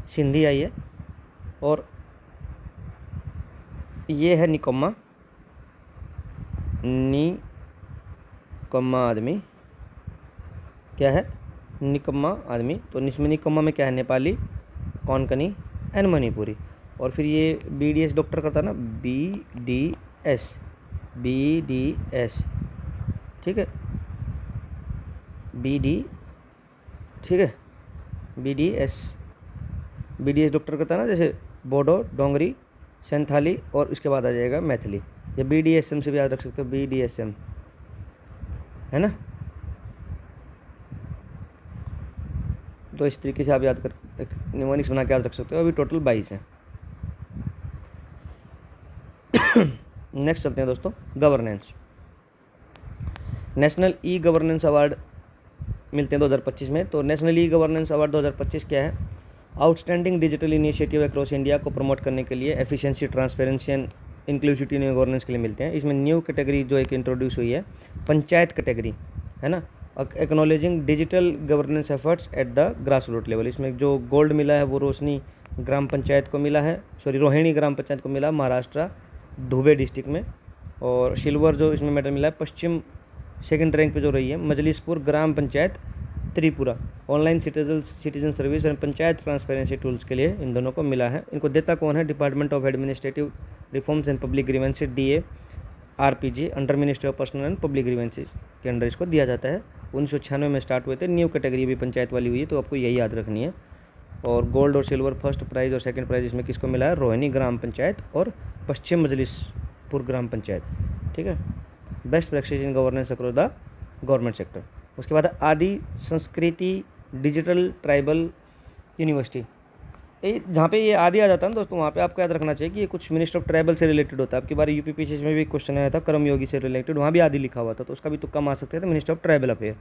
सिंधी आई है, और ये है निकम्मा, निकम्मा आदमी, क्या है, निकम्मा आदमी। तो इसमें निकम्मा में क्या है, नेपाली, कोंकणी एंड मणिपुरी। और फिर ये BDS डॉक्टर करता है ना, BDS, ठीक है, ठीक है, BDS डॉक्टर करता है ना, जैसे बोडो, डोंगरी, संथाली और उसके बाद आ जाएगा मैथिली। या BDSM से भी याद रख सकते हो, BDSM है ना। तो इस तरीके से आप याद कर निमोनिक्स बना के याद रख सकते हो। अभी टोटल 22 हैं। नेक्स्ट चलते हैं दोस्तों, governance. National e governance award मिलते हैं 2025 में। तो नेशनल ई गवर्नेंस अवार्ड 2025 क्या है, outstanding digital initiative across India को प्रमोट करने के लिए efficiency, transparency and inclusivity in governance के लिए मिलते हैं। इसमें न्यू कैटेगरी जो एक इंट्रोड्यूस हुई है, पंचायत कैटेगरी है ना, acknowledging digital governance efforts at the grass root level. इसमें जो गोल्ड मिला है वो रोशनी ग्राम पंचायत को मिला है, रोहिणी ग्राम पंचायत को मिला महाराष्ट्र धुबे डिस्ट्रिक्ट में। और सिल्वर जो इसमें मेडल मिला है पश्चिम सेकंड रैंक पे जो रही है Majlishpur Gram panchayat Tripura. Online citizen service और पंचायत ट्रांसपेरेंसी टूल्स के लिए इन दोनों को मिला है। इनको देता कौन है, department of administrative reforms and public grievances DARPG under ministry of personal and public grievances के अंडर इसको दिया जाता है। 1996 में स्टार्ट हुए थे। न्यू कैटेगरी भी पंचायत वाली हुई है, तो आपको यही याद रखनी है। और गोल्ड और सिल्वर फर्स्ट प्राइज़ और सेकंड प्राइज़ इसमें किसको मिला है, रोहिणी ग्राम पंचायत और पश्चिम मजलिसपुर ग्राम पंचायत, ठीक है। Best practice in governance across the government sector. उसके बाद आदि संस्कृति डिजिटल ट्राइबल यूनिवर्सिटी, जहाँ पे ये आदि आ जाता है ना दोस्तों, वहाँ पे आपको याद रखना चाहिए कि ये कुछ मिनिस्टर ऑफ ट्राइबल से रिलेटेड होता है। आपकी बार UPPC में भी क्वेश्चन आया था कर्मयोगी से रिलेटेड, वहाँ भी आदि लिखा हुआ था, तो उसका भी तुक्का मार सकते थे, minister of tribal affair.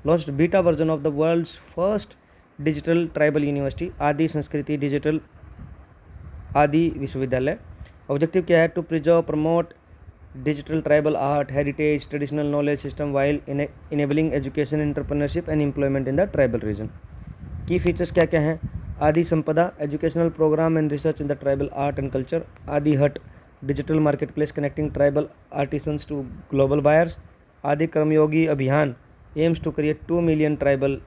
Launched beta version of the world's first digital tribal university Adi Sanskriti digital Adi Vishwavidyalaya. Objective क्या है, to preserve promote digital tribal art heritage traditional knowledge system while enabling education entrepreneurship and employment in the tribal region. की features क्या क्या हैं, Adi Sampada educational program and research in the tribal art and culture, Adi Hat digital market place connecting tribal artisans to global buyers, Adi Karmayogi Abhiyan aims to create 2 million tribal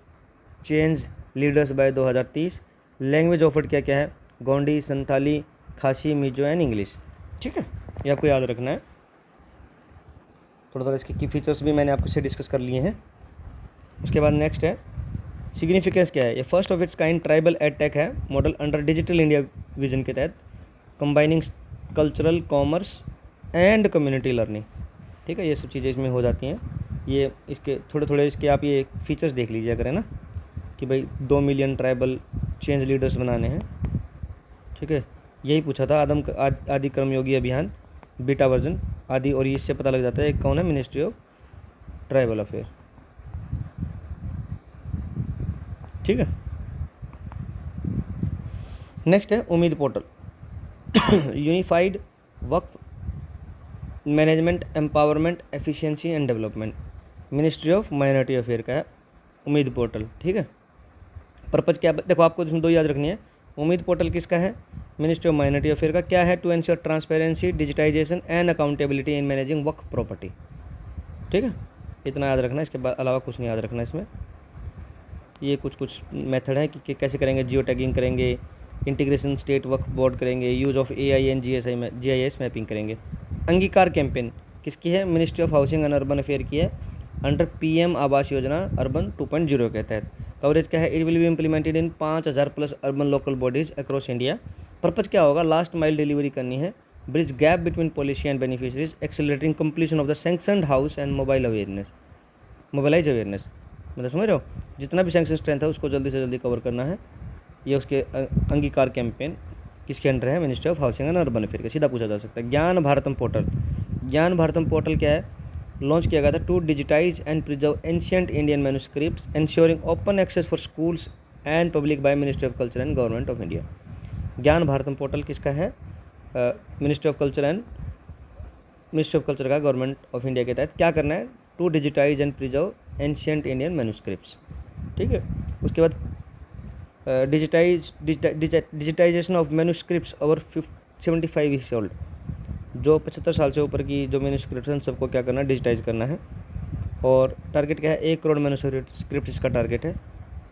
change leaders by 2030। Language offered क्या क्या है, गोंडी, संथाली, खासी, Mizo and English, ठीक है, ये आपको याद रखना है। थोड़ा थोड़ा इसके की फीचर्स भी मैंने आपको से डिस्कस कर लिए हैं। उसके बाद नेक्स्ट है सिग्निफिकेंस क्या है, ये first of its kind tribal edtech है model under digital India vision के तहत, combining cultural commerce and community learning, ठीक है, ये सब चीज़ें इसमें हो जाती हैं। ये इसके थोड़े थोड़े इसके आप ये फीचर्स देख लीजिए करें ना, कि भाई 2 मिलियन ट्राइबल चेंज लीडर्स बनाने हैं, ठीक है, यही पूछा था। आदि कर्मयोगी अभियान बीटा वर्जन आदि, और इससे पता लग जाता है कौन है, मिनिस्ट्री ऑफ ट्राइबल अफेयर, ठीक है। नेक्स्ट है उम्मीद portal unified work management empowerment efficiency and development, ministry of minority affair का है उम्मीद पोर्टल, ठीक है। पर्पज़ क्या, देखो आपको इसमें 2 याद रखनी है। उम्मीद पोर्टल किसका है, मिनिस्ट्री ऑफ माइनॉरिटी अफेयर का। क्या है, to ensure transparency digitization and accountability in managing work property, ठीक है, इतना याद रखना है। इसके बाद अलावा कुछ नहीं याद रखना इसमें। ये कुछ मेथड है कि कैसे करेंगे, जियो टैगिंग करेंगे, इंटीग्रेशन स्टेट वर्क बोर्ड करेंगे, use of AI and GIS mapping करेंगे। अंगीकार कैंपेन किसकी है, ministry of housing and urban affair की है under PM Awas Yojana urban 2.0 के तहत। कवरेज क्या है, it will be implemented in 5000+ urban local bodies across India. Purpose क्या होगा, लास्ट माइल डिलीवरी करनी है, bridge gap between policy and beneficiaries, accelerating completion of the sanctioned house and mobilise awareness. मतलब समझ रहे हो, जितना भी सैंक्शन स्ट्रेंथ है उसको जल्दी से जल्दी कवर करना है। ये उसके अंगीकार कैंपेन किसके अंडर है, ministry of housing and urban affair का। सीधा पूछा जा सकता है। ज्ञान भारतम पोर्टल, ज्ञान भारतम पोर्टल क्या है, लॉन्च किया गया था to digitize and preserve ancient Indian manuscripts ensuring open access for schools and public by ministry of culture and government of India. Gyan Bharatam portal किसका है? मिनिस्ट्री ऑफ कल्चर का, गवर्नमेंट ऑफ इंडिया के तहत क्या करना है? To digitize and preserve ancient Indian manuscripts. ठीक है, उसके बाद digitization of manuscripts over 75 years old, जो 75 साल से ऊपर की जो मैन्यूस्क्रिप्ट्स हैं सबको क्या करना है? डिजिटाइज करना है। और टारगेट क्या है? 1 करोड़ मैन्यूस्क्रिप्ट इसका टारगेट है।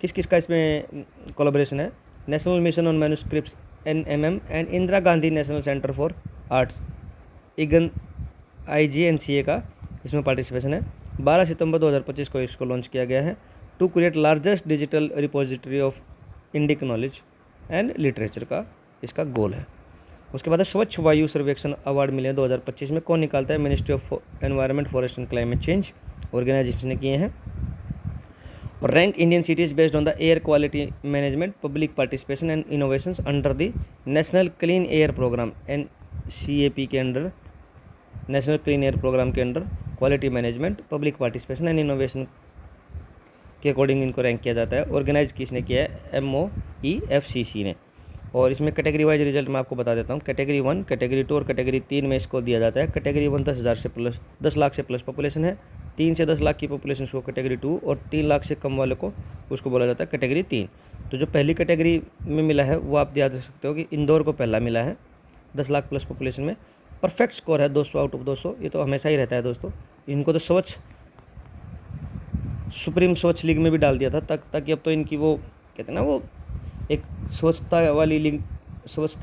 किस किस का इसमें कोलैबोरेशन है? National mission on manuscripts NMM and Indira Gandhi national centre for arts IGNCA का इसमें पार्टिसिपेशन है। 12 सितंबर 2025 को इसको लॉन्च किया गया है। To create largest digital repository of Indic knowledge and literature का इसका गोल है। उसके बाद स्वच्छ वायु सर्वेक्षण अवार्ड मिले 2025 में। कौन निकालता है? Ministry of environment, forest and climate change organisation ने किए हैं। और rank Indian cities based on the air quality management, public participation and innovations under the national clean air programme NCAP के under, national clean air programme के under quality management, public participation and innovation के according इनको rank किया जाता है। Organise किसने किया है? MOEFCC ने। और इसमें कैटेगरी वाइज रिजल्ट मैं आपको बता देता हूँ। कैटेगरी 1, कैटेगरी 2 और कैटेगरी 3 में इसको दिया जाता है। कैटेगरी 1 10 लाख से प्लस पॉपुलेशन है, 3 से 10 लाख की पॉपुलेशन को कैटेगरी 2 और 3 लाख से कम वाले को उसको बोला जाता है कैटेगरी 3। तो जो पहली कैटेगरी में मिला है वो आप याद रख सकते हो कि इंदौर को पहला मिला है 10 लाख प्लस पॉपुलेशन में। परफेक्ट स्कोर है 200 आउट ऑफ 200, ये तो हमेशा ही रहता है दोस्तों। इनको तो सुप्रीम स्वच्छ लीग में भी डाल दिया था ताकि अब तो इनकी वो कहते हैं ना, वो एक स्वच्छता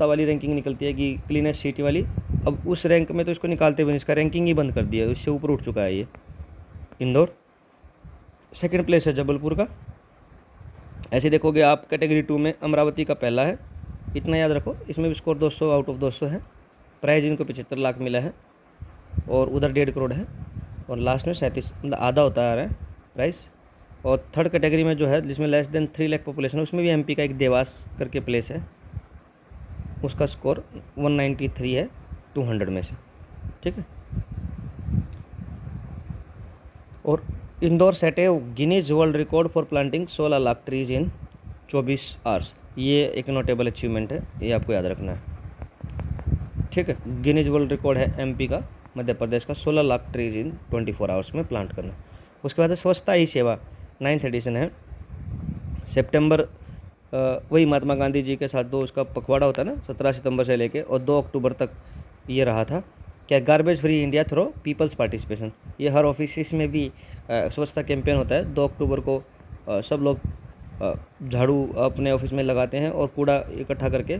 वाली रैंकिंग निकलती है कि क्लीनेस्ट सिटी वाली। अब उस रैंक में तो इसको निकालते हुए इसका रैंकिंग ही बंद कर दिया, इससे ऊपर उठ चुका है ये इंदौर। सेकंड प्लेस है जबलपुर का। ऐसे देखोगे आप कैटेगरी 2 में अमरावती का पहला है, इतना याद रखो। इसमें भी स्कोर 200 आउट ऑफ 200 है। प्राइज इनको 75 लाख मिला है और उधर 1.5 करोड़ है। और लास्ट में 37, मतलब आधा होता आ रहा है प्राइस। और थर्ड कैटेगरी में जो है जिसमें लेस देन 3 लाख पॉपुलेशन है, उसमें भी MP का एक देवास करके प्लेस है, उसका स्कोर 193 है 200 में से। ठीक है। और Indore set A Guinness world record for planting 16 lakh trees in 24 hours. ये एक नोटेबल अचीवमेंट है, ये आपको याद रखना है। ठीक है, गिनीज वर्ल्ड रिकॉर्ड है MP का, मध्य प्रदेश का, 16 लाख ट्रीज इन 24 आवर्स में प्लांट करना। उसके बाद स्वच्छता ही सेवा 9th एडिशन है। सितंबर वही महात्मा गांधी जी के साथ दो उसका पखवाड़ा होता है ना, 17 सितंबर से लेके और 2 अक्टूबर तक ये रहा था। क्या? Garbage free India through people's participation. ये हर ऑफिस में भी स्वच्छता कैंपेन होता है। 2 अक्टूबर को सब लोग झाड़ू अपने ऑफिस में लगाते हैं और कूड़ा इकट्ठा करके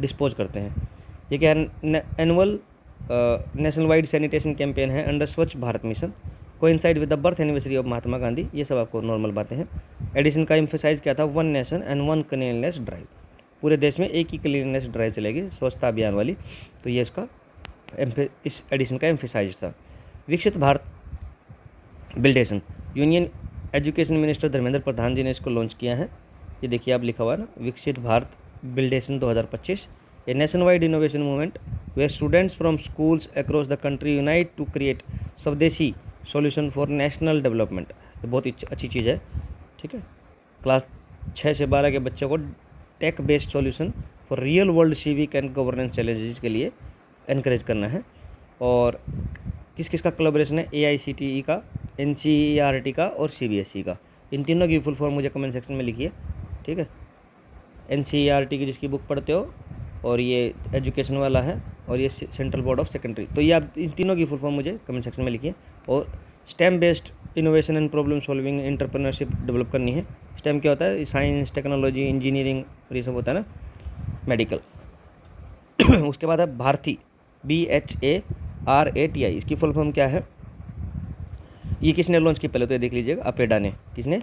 डिस्पोज करते हैं। ये क्या है? Annual national wide sanitation campaign है under Swachh Bharat mission, coincide with the birth anniversary of Mahatma Gandhi. ये सब आपको नॉर्मल बातें हैं। एडिशन का एम्फेसाइज क्या था? 1 नेशन एंड 1 क्लीनलीनेस ड्राइव। पूरे देश में एक ही क्लीनलीनेस ड्राइव चलेगी, स्वच्छता अभियान वाली। तो ये इसका इस एडिशन का एम्फेसाइज था। Viksit Bharat buildathon, union education minister Dharmendra Pradhan ji ने इसको लॉन्च किया है। ये देखिए आप लिखा हुआ है ना, Viksit Bharat buildathon 2025, a nation wide innovation movement where students from schools across the country unite to create swadeshi solution for national development. ये बहुत अच्छी चीज़ है। ठीक है, क्लास 6 से 12 के बच्चों को tech based solution for real world civic and governance challenges के लिए एनकरेज करना है। और किस किस का कोलैबोरेशन है? AICTE का, NCERT का और CBSE का। इन तीनों की फुल फॉर्म मुझे कमेंट सेक्शन में लिखिए। ठीक है, NCERT की जिसकी बुक पढ़ते हो, और ये एजुकेशन वाला है, और ये सेंट्रल बोर्ड ऑफ सेकेंडरी। तो ये आप इन तीनों की फुल फॉर्म मुझे कमेंट सेक्शन में लिखिए। और STEM based innovation and problem solving entrepreneurship develop करनी है। STEM क्या होता है? साइंस, टेक्नोलॉजी, इंजीनियरिंग और ये सब होता है ना, मेडिकल। उसके बाद है भारती, BHARATI। इसकी फुल फॉर्म क्या है? ये किसने लॉन्च की? पहले तो ये देख लीजिएगा, अपेडा ने। किसने?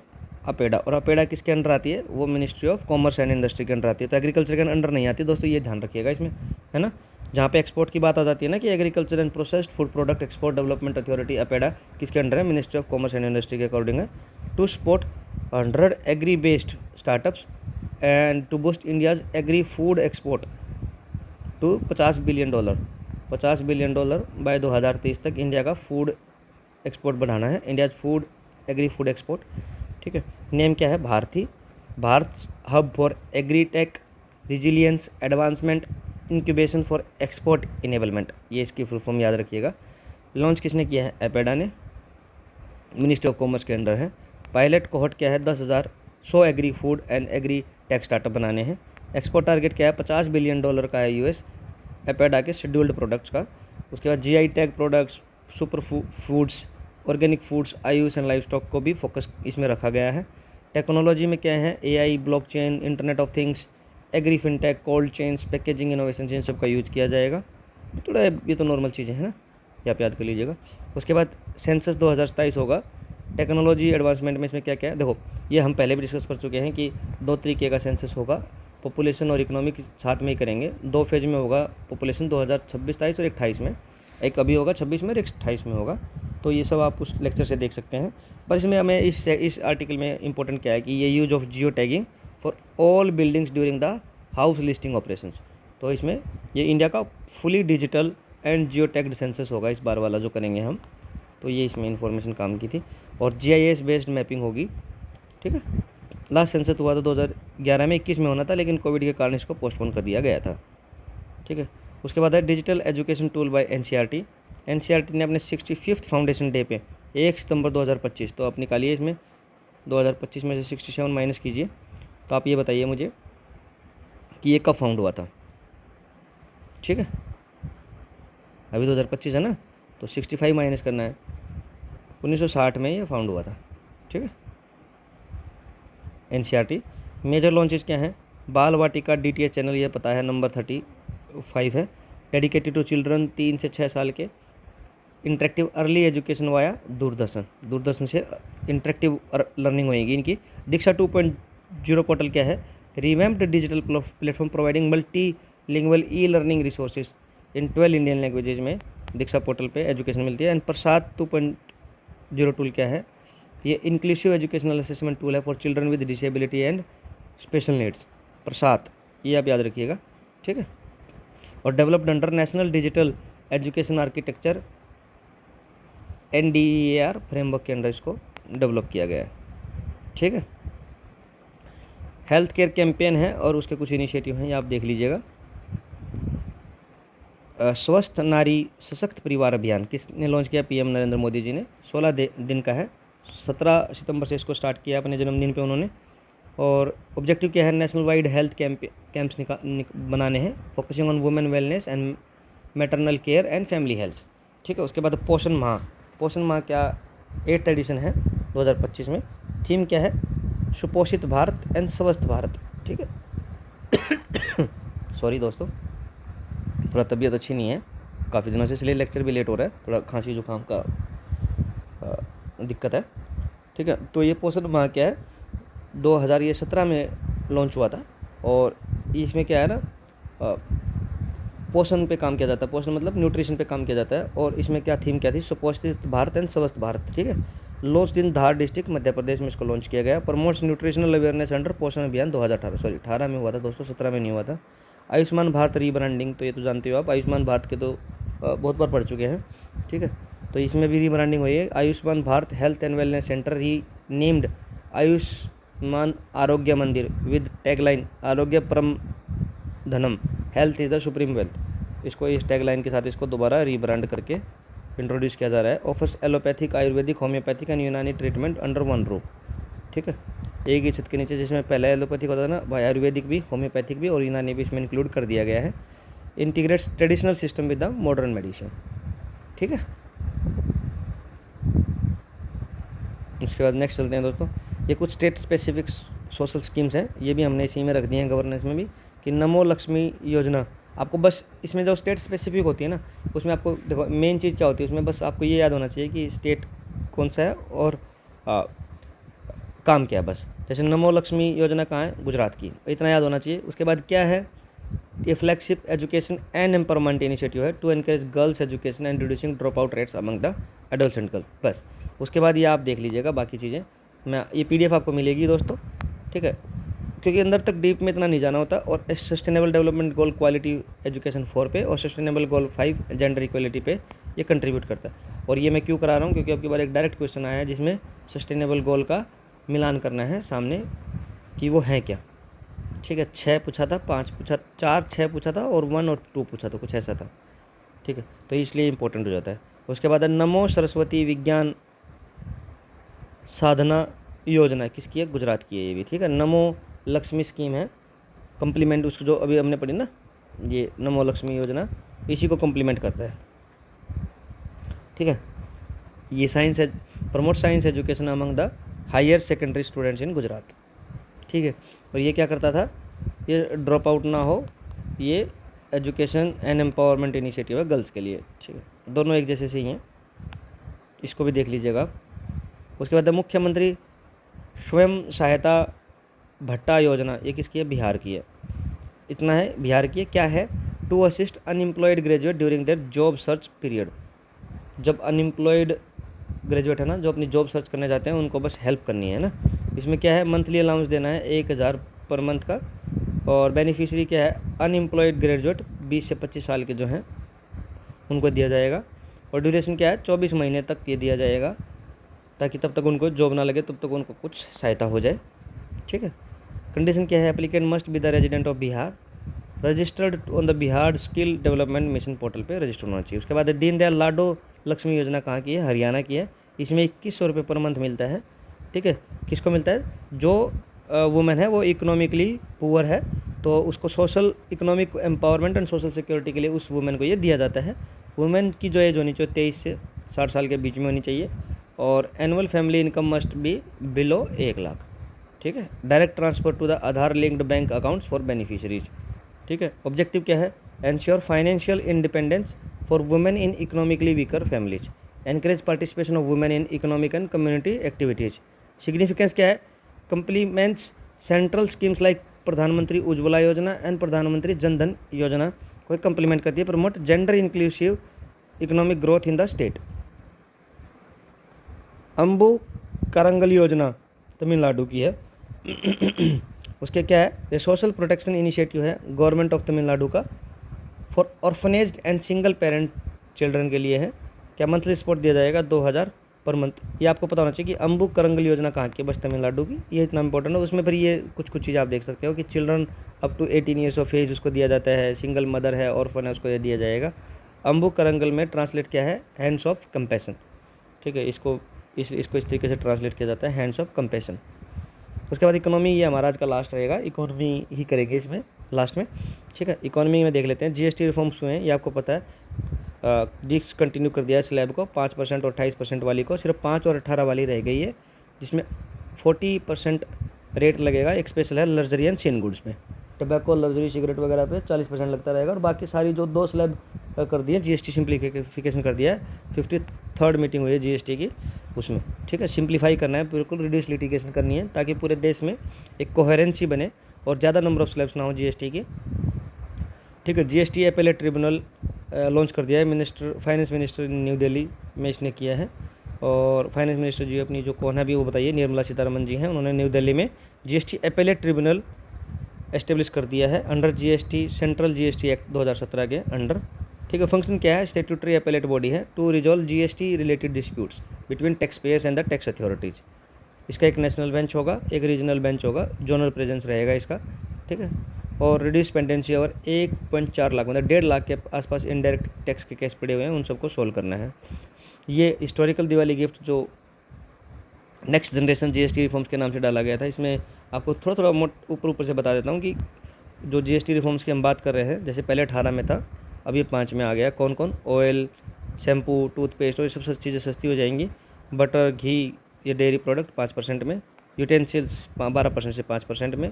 अपेडा। और अपेडा किसके अंडर आती है? वो ministry of commerce and industry के अंडर आती है। तो एग्रीकल्चर के अंडर नहीं आती दोस्तों, ये ध्यान रखिएगा इसमें, है ना। जहाँ पे एक्सपोर्ट की बात आ जाती है ना कि agriculture and processed food product export development authority, APEDA किसके अंडर है? Ministry of commerce and industry के अकॉर्डिंग है। To support 100 agri based startups and to boost India's agri food export to $50 billion. $50 billion by 2030 तक India का food export बढ़ाना है, India food agri food export. ठीक है, name क्या है? Bharati, Bharat hub for agri tech resilience, advancement, incubation for export enablement, ये इसकी फुल फॉर्म याद रखिएगा। लॉन्च किसने किया है? एपेडा ने, मिनिस्ट्री ऑफ कॉमर्स के अंडर है। पायलट कोहॉर्ट क्या है? 10,000 100 agri food and agri tech startup बनाने हैं। एक्सपोर्ट टारगेट क्या है? $50 बिलियन का है यूएस एपेडा के शेड्यूल्ड प्रोडक्ट्स का। उसके बाद GI tag products, super foods, organic foods, Ayush and life stock को भी फोकस इसमें रखा गया है। टेक्नोलॉजी में क्या है? AI, blockchain, internet of things, agri fintech, cold chains, packaging innovation, इन सब का यूज किया जाएगा। थोड़ा ये तो नॉर्मल चीज़ें हैं ना, ये आप याद कर लीजिएगा। उसके बाद सेंसस 2027 होगा। टेक्नोलॉजी एडवांसमेंट में इसमें क्या क्या है? देखो, ये हम पहले भी डिस्कस कर चुके हैं कि 2 तरीके का सेंसस होगा, पॉपुलेशन और इकोनॉमिक साथ में ही करेंगे। 2 फेज में होगा पॉपुलेशन, 2026-27 और 28 में। एक अभी होगा 26 में और एक 28 में होगा। तो ये सब आप उस लेक्चर से देख सकते हैं। पर इसमें हमें इस आर्टिकल में इंपॉर्टेंट क्या है कि ये use of geo tagging for all buildings during the house listing operations. तो इसमें ये इंडिया का fully digital and Jio tagged census होगा इस बार वाला जो करेंगे हम। तो ये इसमें इन्फॉर्मेशन काम की थी। और जीआईएस बेस्ड मैपिंग होगी, ठीक है। लास्ट सेंसस हुआ था 2011 में, 21 में होना था, लेकिन कोविड के कारण इसको पोस्टपोन कर दिया गया था, ठीक है। उसके बाद है digital education tool by NCERT. NCERT ने अपने 65th फाउंडेशन डे पे 1 सितंबर 2025, तो आप निकालिए इसमें 2025 में से 67 माइनस कीजिए, तो आप ये बताइए मुझे कि ये कब फाउंड हुआ था, ठीक है। अभी 2025 है ना, तो 65 माइनस करना है। 1960 में ये फाउंड हुआ था, ठीक है। एनसीईआरटी मेजर लॉन्चेस क्या हैं? बाल वाटिका डीटीएच चैनल, ये पता है, नंबर 35 है। डेडिकेटेड टू चिल्ड्रन 3 से 6 साल के। Interactive early education via Doordarshan से इंटरेक्टिव लर्निंग होएगी इनकी। दीक्षा 2.0 पोर्टल क्या है? Revamped digital platform providing multi lingual e learning resources in 12 Indian languages में दीक्षा पोर्टल पे एजुकेशन मिलती है। एंड प्रसाद 2.0 टूल क्या है? ये इंक्लूसिव एजुकेशनल असेसमेंट टूल है for children with disability and special needs. Prasad, ये आप याद रखिएगा, ठीक है। और developed under national digital education architecture NDEAR framework के अंडर इसको डेवलप किया गया है, ठीक है। हेल्थ केयर कैंपेन है और उसके कुछ इनिशिएटिव हैं, ये आप देख लीजिएगा। स्वस्थ नारी सशक्त परिवार अभियान किसने लॉन्च किया? पीएम नरेंद्र मोदी जी ने। 16 दिन का है, 17 सितंबर से इसको स्टार्ट किया अपने जन्मदिन पे उन्होंने। और ऑब्जेक्टिव क्या है? नेशनल वाइड हेल्थ कैंप्स बनाने हैं, focusing on women wellness and maternal care and family health, ठीक है। उसके बाद पोषण माह क्या 8th एडिशन है 2025 में। थीम क्या है? सुपोषित भारत एंड स्वस्थ भारत, ठीक है। सॉरी दोस्तों, थोड़ा तबीयत अच्छी नहीं है काफ़ी दिनों से, इसलिए लेक्चर भी लेट हो रहा है, थोड़ा खांसी जुकाम का दिक्कत है, ठीक है। तो ये पोषण माह क्या है? 2017 में लॉन्च हुआ था। और इसमें क्या है ना, पोषण पे काम किया जाता है। पोषण मतलब न्यूट्रिशन पे काम किया जाता है। और इसमें क्या थीम क्या थी? सुपोषित भारत एंड स्वस्थ भारत, ठीक है। Launch in Dhar district Madhya Pradesh में इसको लॉन्च किया गया। प्रमोट्स न्यूट्रिशनल अवेयरनेस अंडर पोषण अभियान 2018, सॉरी 18 में हुआ था दोस्तों, 17 में नहीं हुआ था। आयुष्मान भारत रीब्रांडिंग, तो ये तो जानते हो आप, आयुष्मान भारत के तो बहुत बार पढ़ चुके हैं, ठीक है। तो इसमें भी रीब्रांडिंग हुई है। Ayushman Bharat health and wellness centre re named Ayushman Arogya Mandir with tagline आरोग्य परम धनम, health is the supreme wealth. इसको इस टैगलाइन के साथ इसको दोबारा रीब्रांड करके इंट्रोड्यूस किया जा रहा है। Offers allopathic, Ayurvedic, homeopathic and यूनानी ट्रीटमेंट अंडर वन रूफ, ठीक है, एक ही छत के नीचे। जिसमें पहले एलोपैथिक होता था ना, भाई आयुर्वेदिक भी, होम्योपैथिक भी और यूनानी भी इसमें इंक्लूड कर दिया गया है। Integrates traditional system with the modern medicine, ठीक है। उसके बाद नेक्स्ट चलते हैं दोस्तों, ये कुछ स्टेट स्पेसिफिक सोशल स्कीम्स हैं, ये भी हमने इसी में रख दी हैं गवर्नेंस में भी, कि नमो लक्ष्मी योजना। आपको बस इसमें जो स्टेट स्पेसिफिक होती है ना, उसमें आपको देखो मेन चीज़ क्या होती है उसमें, बस आपको ये याद होना चाहिए कि स्टेट कौन सा है और काम क्या है बस। जैसे नमो लक्ष्मी योजना कहाँ है? गुजरात की, इतना याद होना चाहिए। उसके बाद क्या है? ये flagship education and empowerment initiative है to encourage girls education and reducing drop out rates among the adolescent girls, बस। उसके बाद ये आप देख लीजिएगा बाकी चीज़ें, मैं ये PDF आपको मिलेगी दोस्तों, ठीक है, क्योंकि अंदर तक डीप में इतना नहीं जाना होता। और sustainable development goal quality education 4 पे और सस्टेनेबल गोल 5 जेंडर इक्वलिटी पे ये कंट्रीब्यूट करता है। और ये मैं क्यों करा रहा हूँ? क्योंकि आपके बार एक डायरेक्ट क्वेश्चन आया है जिसमें सस्टेनेबल गोल का मिलान करना है सामने कि वो है क्या, ठीक है, 6 पूछा था, 5 पूछा, 4 6 पूछा था और 1 और 2 पूछा था, कुछ ऐसा था। ठीक है, तो इसलिए इंपॉर्टेंट हो जाता है। उसके बाद है नमो सरस्वती विज्ञान साधना योजना, किसकी है? गुजरात की है ये भी। ठीक है, नमो लक्ष्मी स्कीम है, कम्प्लीमेंट उसको जो अभी हमने पढ़ी ना, ये नमो लक्ष्मी योजना इसी को कम्प्लीमेंट करता है। ठीक है, ये साइंस है, promote science education among the higher secondary students in Gujarat. ठीक है, और ये क्या करता था? ये ड्रॉप आउट ना हो, ये एजुकेशन एंड एम्पावरमेंट इनिशिएटिव है गर्ल्स के लिए। ठीक है, दोनों एक जैसे से ही हैं, इसको भी देख लीजिएगा आप। उसके बाद मुख्यमंत्री स्वयं सहायता भट्टा योजना, ये किसकी है? बिहार की है। इतना है बिहार की है। क्या है? To assist unemployed graduate during their job search period. जब अनएम्प्लॉयड ग्रेजुएट है ना, जो अपनी जॉब सर्च करने जाते हैं, उनको बस हेल्प करनी है ना। इसमें क्या है? मंथली अलाउंस देना है 1000 पर मंथ का। और बेनिफिशियरी क्या है? अनएम्प्लॉयड ग्रेजुएट 20 से 25 साल के जो हैं उनको दिया जाएगा। और ड्यूरेशन क्या है? 24 महीने तक ये दिया जाएगा, ताकि तब तक उनको जॉब ना लगे, तब तक उनको कुछ सहायता हो जाए। ठीक है, कंडीशन क्या है? Applicant must be the resident of Bihar, registered on the Bihar skill development mission portal पे रजिस्टर होना चाहिए। उसके बाद दीनदयाल लाडो लक्ष्मी योजना कहाँ की है? हरियाणा की है। इसमें 2100 रुपये पर मंथ मिलता है। ठीक है, किसको मिलता है? जो वुमेन है वो इकोनॉमिकली पुअर है, तो उसको social economic empowerment and social security के लिए उस वुमेन को ये दिया जाता है। वुमेन की जो एज होनी चाहिए 23 से 60 साल के बीच में होनी चाहिए, और annual family income must be below 1 lakh. ठीक है, direct transfer to the Aadhaar linked bank accounts for beneficiaries. ठीक है, ऑब्जेक्टिव क्या है? Ensure financial independence for women in economically weaker families, encourage participation of women in economic and community activities. Significance क्या है? कंप्लीमेंट्स central schemes like प्रधानमंत्री उज्ज्वला योजना and प्रधानमंत्री जन धन योजना को कंप्लीमेंट करती है। Promote gender inclusive economic growth in the state. Anbu Karangal Yojana Tamil Nadu की है। उसके क्या है? ये सोशल प्रोटेक्शन इनिशिएटिव है गवर्नमेंट ऑफ तमिलनाडु का, for orphaned and single parent children के लिए है। क्या मंथली सपोर्ट दिया जाएगा? 2000 पर मंथ। ये आपको पता होना चाहिए कि अम्बू करंगल योजना कहाँ की है? बस तमिलनाडु की। ये इतना इंपॉर्टेंट है। उसमें फिर ये कुछ कुछ चीज़ आप देख सकते हो कि children up to 18 years of age उसको दिया जाता है, सिंगल मदर है, ऑर्फन है, उसको ये दिया जाएगा। अम्बू करंगल में ट्रांसलेट क्या है? Hands of compassion. ठीक है, इसको इस तरीके से ट्रांसलेट किया जाता है, हैंड्स ऑफ कंपैशन। उसके बाद इकोनॉमी, ये हमारा आज का लास्ट रहेगा, इकोनॉमी ही करेंगे इसमें लास्ट में। ठीक है, इकोनॉमी में देख लेते हैं। जीएसटी रिफॉर्म्स हुए हैं, ये आपको पता है। डिसकंटिन्यू कर दिया है स्लैब को, 5% और 28% वाली को, सिर्फ 5 और 18 वाली रह गई है, जिसमें 40% रेट लगेगा। एक स्पेशल है लग्जरी एंड सीन गुड्स में, टबैको लग्जरी सिगरेट वगैरह पे 40% लगता रहेगा। और बाकी सारी जो 2 स्लैब कर दिए, जीएसटी सिंप्लीफिकेशन कर दिया है। 53rd मीटिंग हुई है जीएसटी की, उसमें। ठीक है, सिंप्लीफाई करना है, बिल्कुल रिड्यूस लिटिगेशन करनी है, ताकि पूरे देश में एक कोहेरेंसी बने और ज़्यादा नंबर ऑफ स्लैब्स ना हो जीएसटी की। ठीक है, जीएसटी एपेलेट ट्रिब्यूनल लॉन्च कर दिया है फाइनेंस मिनिस्टर न्यू दिल्ली में इसने किया है। और फाइनेंस मिनिस्टर जी अपनी जो कौन है अभी वो बताइए, निर्मला सीतारमन जी हैं, उन्होंने न्यू दिल्ली में जीएसटी एपेलेट ट्रिब्यूनल एस्टेब्लिश कर दिया है under GST, central GST act 2017 के अंडर। ठीक है, फंक्शन क्या है? स्टेट्यूटरी एपेलेट बॉडी है to resolve GST related disputes between taxpayers and the tax authorities. इसका एक नेशनल बेंच होगा, एक रीजनल बेंच होगा, जोनल प्रेजेंस रहेगा इसका। ठीक है, और रिड्यूस पेंडेंसी और 1.4 लाख मतलब 1.5 लाख के आसपास इनडायरेक्ट टैक्स के केस पड़े हुए हैं, उन सबको सोल्व करना है। ये हिस्टोरिकल दिवाली गिफ्ट जो नेक्स्ट जनरेशन जीएसटी रिफॉर्म्स के नाम से डाला गया था, इसमें आपको थोड़ा थोड़ा ऊपर से बता देता हूँ कि जो जीएसटी रिफॉर्म्स की हम बात कर रहे हैं, जैसे पहले 18 में था, अब ये 5 में आ गया। कौन कौन? ऑयल, शैम्पू, टूथपेस्ट और ये सब चीज़ें सस्ती हो जाएंगी। बटर, घी, ये डेयरी प्रोडक्ट 5% में, यूटेंसिल्स 12% से 5% में।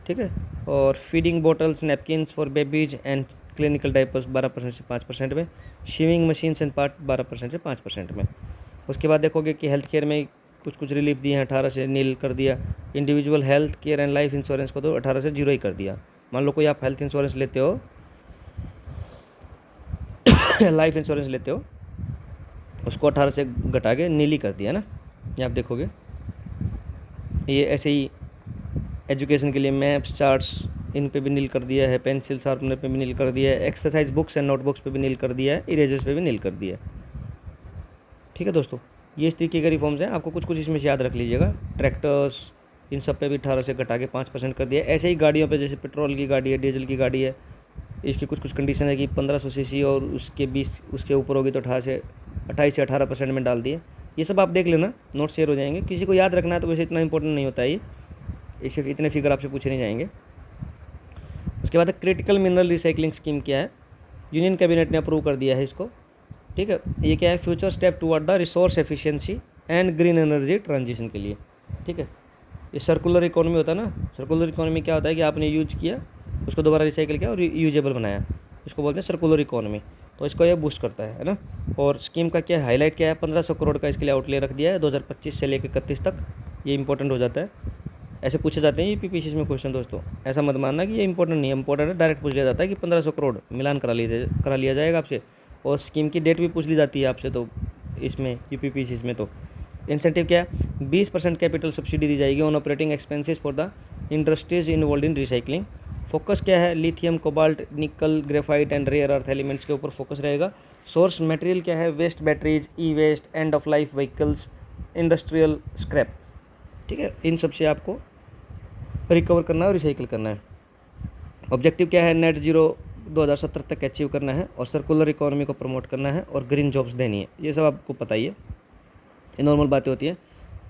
ठीक है, और feeding bottles, napkins for babies and clinical diapers 12% से 5% में, शेविंग मशीन्स एंड पार्ट 12% से 5% में। उसके बाद देखोगे कि हेल्थ केयर में कुछ कुछ रिलीफ दिए हैं, 18 से नील कर दिया। Individual health care and life insurance को तो 18 से 0 ही कर दिया। मान लो कोई आप हेल्थ इंश्योरेंस लेते हो लाइफ इंश्योरेंस लेते हो, उसको 18 से घटा के नील ही कर दिया ना, ये आप देखोगे। ये ऐसे ही एजुकेशन के लिए मैप्स, चार्ट्स, इन पे भी नील कर दिया है, पेंसिल शार्पनर पे भी नील कर दिया है, एक्सरसाइज बुक्स एंड नोटबुक्स पे भी नील कर दिया है, इरेजर्स पे भी नील कर दिया है। ठीक है दोस्तों, ये इस तरीके के रिफॉर्म्स हैं, आपको कुछ कुछ इसमें से याद रख लीजिएगा। ट्रैक्टर्स, इन सब पे भी 18 से घटा के 5% कर दिया है। ऐसे ही गाड़ियों पे, जैसे पेट्रोल की गाड़ी है, डीजल की गाड़ी है, इसकी कुछ कुछ कंडीशन है कि 1500 सीसी और उसके 20 उसके ऊपर होगी तो 28 से 18% में डाल दिए। ये सब आप देख लेना, नोट शेयर हो जाएंगे। किसी को याद रखना है तो वैसे इतना इंपॉर्टेंट नहीं होता है ये, इसे इतने फिगर आपसे पूछे नहीं जाएंगे। उसके बाद क्रिटिकल मिनरल रिसाइकलिंग स्कीम क्या है, यूनियन कैबिनेट ने अप्रूव कर दिया है इसको, ठीक है। ये क्या है, future step toward the resource efficiency and green energy transition के लिए, ठीक है। ये सर्कुलर इकोनॉमी होता है ना, सर्कुलर इकोनॉमी क्या होता है कि आपने यूज किया, उसको दोबारा रिसाइकिल किया और यूजेबल बनाया, इसको बोलते हैं सर्कुलर इकोनॉमी। तो इसको ये बूस्ट करता है ना। और स्कीम का क्या हाईलाइट क्या है, 1500 करोड़ का इसके लिए आउटले रख दिया है 2025 से लेकर 31 तक। ये इंपॉर्टेंट हो जाता है, ऐसे पूछे जाते हैं ये पीपीसीएस में क्वेश्चन दोस्तों। ऐसा मत मानना कि ये इंपॉर्टेंट नहीं है, इंपॉर्टेंट है, डायरेक्ट पूछ लिया जाता है कि 1500 करोड़ मिलान करा लिया जाएगा आपसे। और स्कीम की डेट भी पूछ ली जाती है आपसे, तो इसमें यूपीपीसीएस में तो इंसेंटिव क्या है, 20% कैपिटल सब्सिडी दी जाएगी on operating expenses for the industries involve in recycling. Focus क्या है, lithium, cobalt, nickel, graphite and rare earth elements के ऊपर फोकस रहेगा। सोर्स मटेरियल क्या है, waste batteries, e waste, end of life vehicles, industrial scrap, ठीक है। इन सब से आपको रिकवर करना है और रिसाइकिल करना है। ऑब्जेक्टिव क्या है, नेट जीरो 2070 तक अचीव करना है और सर्कुलर इकोनॉमी को प्रमोट करना है और ग्रीन जॉब्स देनी है। ये सब आपको पता ही है, ये नॉर्मल बातें होती है।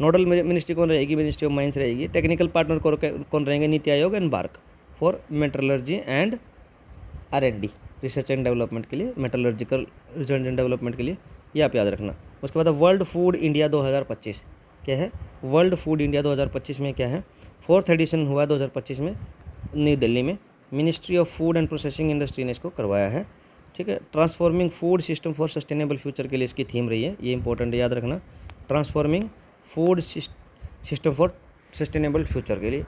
नोडल मिनिस्ट्री कौन रहेगी, मिनिस्ट्री ऑफ माइंस रहेगी। टेक्निकल पार्टनर कौन रहेंगे, NITI Aayog and BARC for metallurgy and R&D, research and development के लिए, मेटलर्जिकल रिसर्च एंड डेवलपमेंट के लिए, ये आप याद रखना। उसके बाद वर्ल्ड फूड इंडिया 2025 क्या है, वर्ल्ड फूड इंडिया 2025 में क्या है, 4th एडिशन हुआ 2025 में न्यू दिल्ली में, ministry of food and processing industry ने इसको करवाया है, ठीक है। Transforming food system for sustainable future के लिए इसकी थीम रही है, ये इंपॉर्टेंट है, याद रखना। Transforming food system for sustainable future के लिए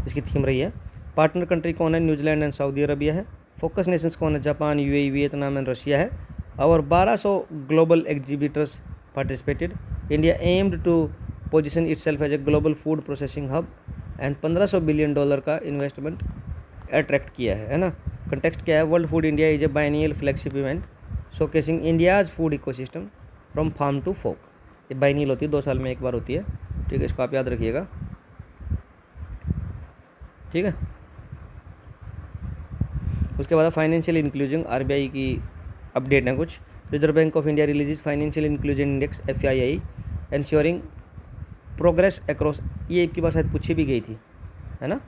इसकी थीम रही है। पार्टनर कंट्री कौन है, न्यूजीलैंड एंड सऊदी अरबिया है। फोकस नेशंस कौन है, Japan, UAE, Vietnam and Russia है। और 1200 global exhibitors participated. India aimed to position itself as a global food processing hub and $1500 billion का इन्वेस्टमेंट अट्रैक्ट किया है ना। कंटेक्स्ट क्या है, world food India is a biennial flagship event showcasing India's food ecosystem from farm to fork. ये biennial होती है, 2 साल में एक बार होती है, ठीक है, इसको आप याद रखिएगा, ठीक है। उसके बाद फाइनेंशियल इंक्लूजन, RBI की अपडेट है कुछ। Reserve bank of India release financial inclusion index FII ensuring progress across. ये एक की बार शायद पूछी भी गई थी, है ना,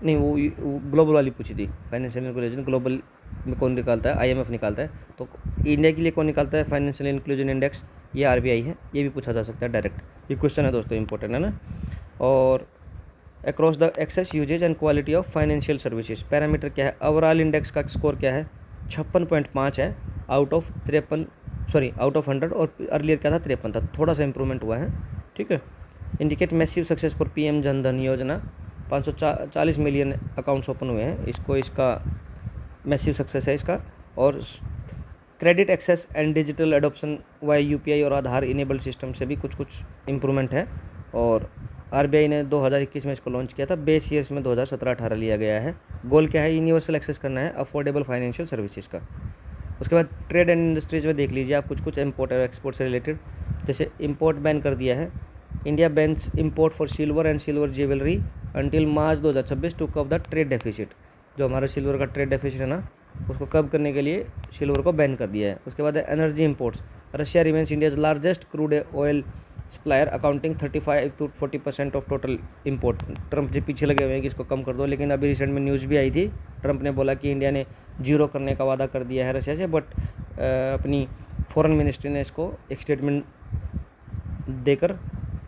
नहीं वो ग्लोबल वाली पूछी थी। फाइनेंशियल इंक्लूजन ग्लोबल में कौन निकालता है, IMF निकालता है, तो इंडिया के लिए कौन निकालता है फाइनेंशियल इंक्लूजन इंडेक्स, ये RBI है। ये भी पूछा जा सकता है डायरेक्ट, ये क्वेश्चन है दोस्तों, इंपॉर्टेंट है ना। और across the access usage and quality of financial services, parameter क्या है, ओवरऑल इंडेक्स का स्कोर क्या है, 56.5 है आउट ऑफ 100, और अर्लियर क्या था 53 था, थोड़ा सा इंप्रूवमेंट हुआ है, ठीक है। Indicate massive success for PM Jan Dhan योजना, 540 मिलियन अकाउंट्स ओपन हुए हैं, इसका मैसिव सक्सेस है इसका। और credit access and digital adoption via UPI और आधार इनेबल्ड सिस्टम से भी कुछ इंप्रूवमेंट है। और RBI ने 2021 में इसको लॉन्च किया था, बेस ईयर्स में 2017-18 लिया गया है। गोल क्या है, यूनिवर्सल एक्सेस करना है अफोर्डेबल फाइनेंशियल सर्विसेज का। उसके बाद ट्रेड एंड इंडस्ट्रीज में देख लीजिए आप कुछ इम्पोर्ट और एक्सपोर्ट से रिलेटेड, जैसे इम्पोर्ट बैन कर दिया है। India bans import for silver and silver jewellery until March 2026 to कव द ट्रेड डेफिसिट। जो हमारा सिल्वर का ट्रेड डेफिसिट है ना, उसको कब करने के लिए सिल्वर को बैन कर दिया है। उसके बाद energy imports, Russia remains India's largest crude oil supplier accounting 35 to 40% of total import. Trump ji पीछे लगे हुए हैं कि इसको कम कर दो, लेकिन अभी रिसेंट में न्यूज़ भी आई थी, ट्रंप ने बोला कि इंडिया ने 0 करने का वादा कर दिया है रशिया से, बट अपनी फॉरेन मिनिस्ट्री ने इसको एक स्टेटमेंट देकर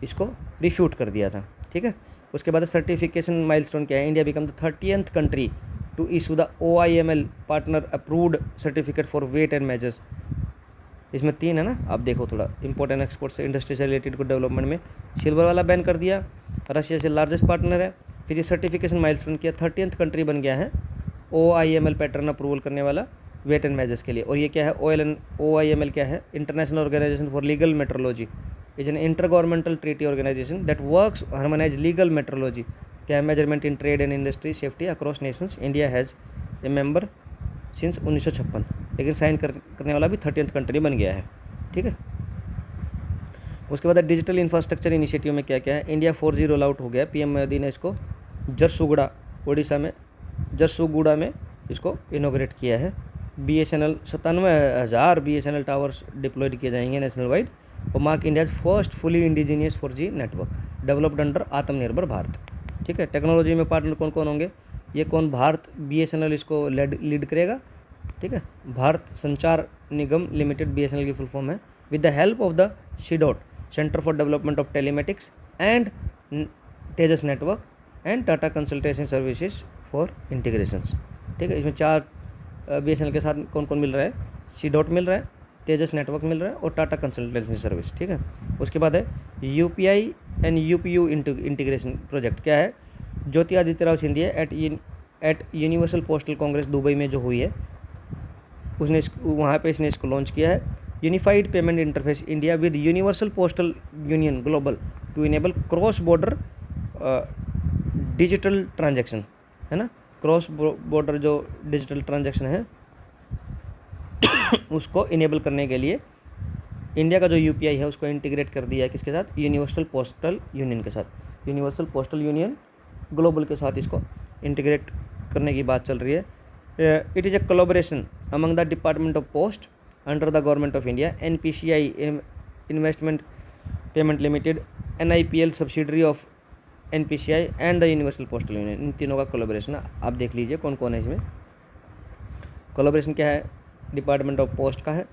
इसको रिफ्यूट कर दिया था, ठीक है। उसके बाद सर्टिफिकेशन माइलस्टोन क्या है, India become the 30th country to issue the OIML partner approved certificate for weight and measures. इसमें 3 है ना, आप देखो थोड़ा इंपोर्ट एंड एक्सपोर्ट से इंडस्ट्री से रिलेटेड को डेवलपमेंट में सिल्वर वाला बैन कर दिया, रशिया से लार्जेस्ट पार्टनर है। फिर ये सर्टिफिकेशन माइलस्टोन किया, 30th कंट्री बन गया है OIML पैटर्न अप्रूवल करने वाला वेट एंड मेजर्स के लिए। और ये क्या है, OIML क्या है, international organization for legal metrology is an intergovernmental treaty organization that works harmonize legal metrology क्या है, measurement in trade and industry safety across nations. India has a member since 1956, लेकिन साइन करने वाला भी 30th country बन गया है, ठीक है। उसके बाद डिजिटल इंफ्रास्ट्रक्चर इनिशिएटिव में क्या क्या है, इंडिया 4G रोल आउट हो गया, पीएम मोदी ने इसको झरसुगुड़ा उड़ीसा में झरसुगुड़ा में इसको इनोग्रेट किया है। BSNL 97,000 BSNL टावर्स डिप्लॉयड किए जाएंगे नेशनल वाइड, और mark India's first fully indigenous 4G network developed under आत्मनिर्भर भारत। ठीक है, टेक्नोलॉजी में पार्टनर कौन कौन होंगे, ये कौन, भारत BSNL इसको लीड करेगा। ठीक है, भारत संचार निगम लिमिटेड BSNL की फुल फॉर्म है, with the help of the CDOT centre for development of telematics and Tejas network and Tata consultation services for integrations. ठीक है, इसमें 4 BSNL के साथ कौन कौन मिल रहा है, CDOT मिल रहा है, तेजस नेटवर्क मिल रहा है और टाटा कंसल्टेंसी सर्विस। ठीक है, उसके बाद है UPI and UPU integration project. क्या है, Jyoti Adityarao Scindia at universal postal congress Dubai में जो हुई है, उसने वहाँ पे इसने इसको लॉन्च किया है। Unified payment interface India with universal postal union global to enable cross border digital transaction, है ना, क्रॉस बॉर्डर जो डिजिटल ट्रांजैक्शन है उसको इनेबल करने के लिए इंडिया का जो UPI है उसको इंटीग्रेट कर दिया है किसके साथ, यूनिवर्सल पोस्टल यूनियन के साथ। यूनिवर्सल पोस्टल यूनियन ग्लोबल के साथ इसको इंटीग्रेट करने की बात चल रही है। It is a collaboration among the department of post under the government of India, NPCI investment payment limited, NIPL subsidiary of NPCI and the universal postal union. इन तीनों का कोलैबोरेशन आप देख लीजिए कौन कौन है इसमें। कोलैबोरेशन क्या है, डिपार्टमेंट ऑफ पोस्ट का है,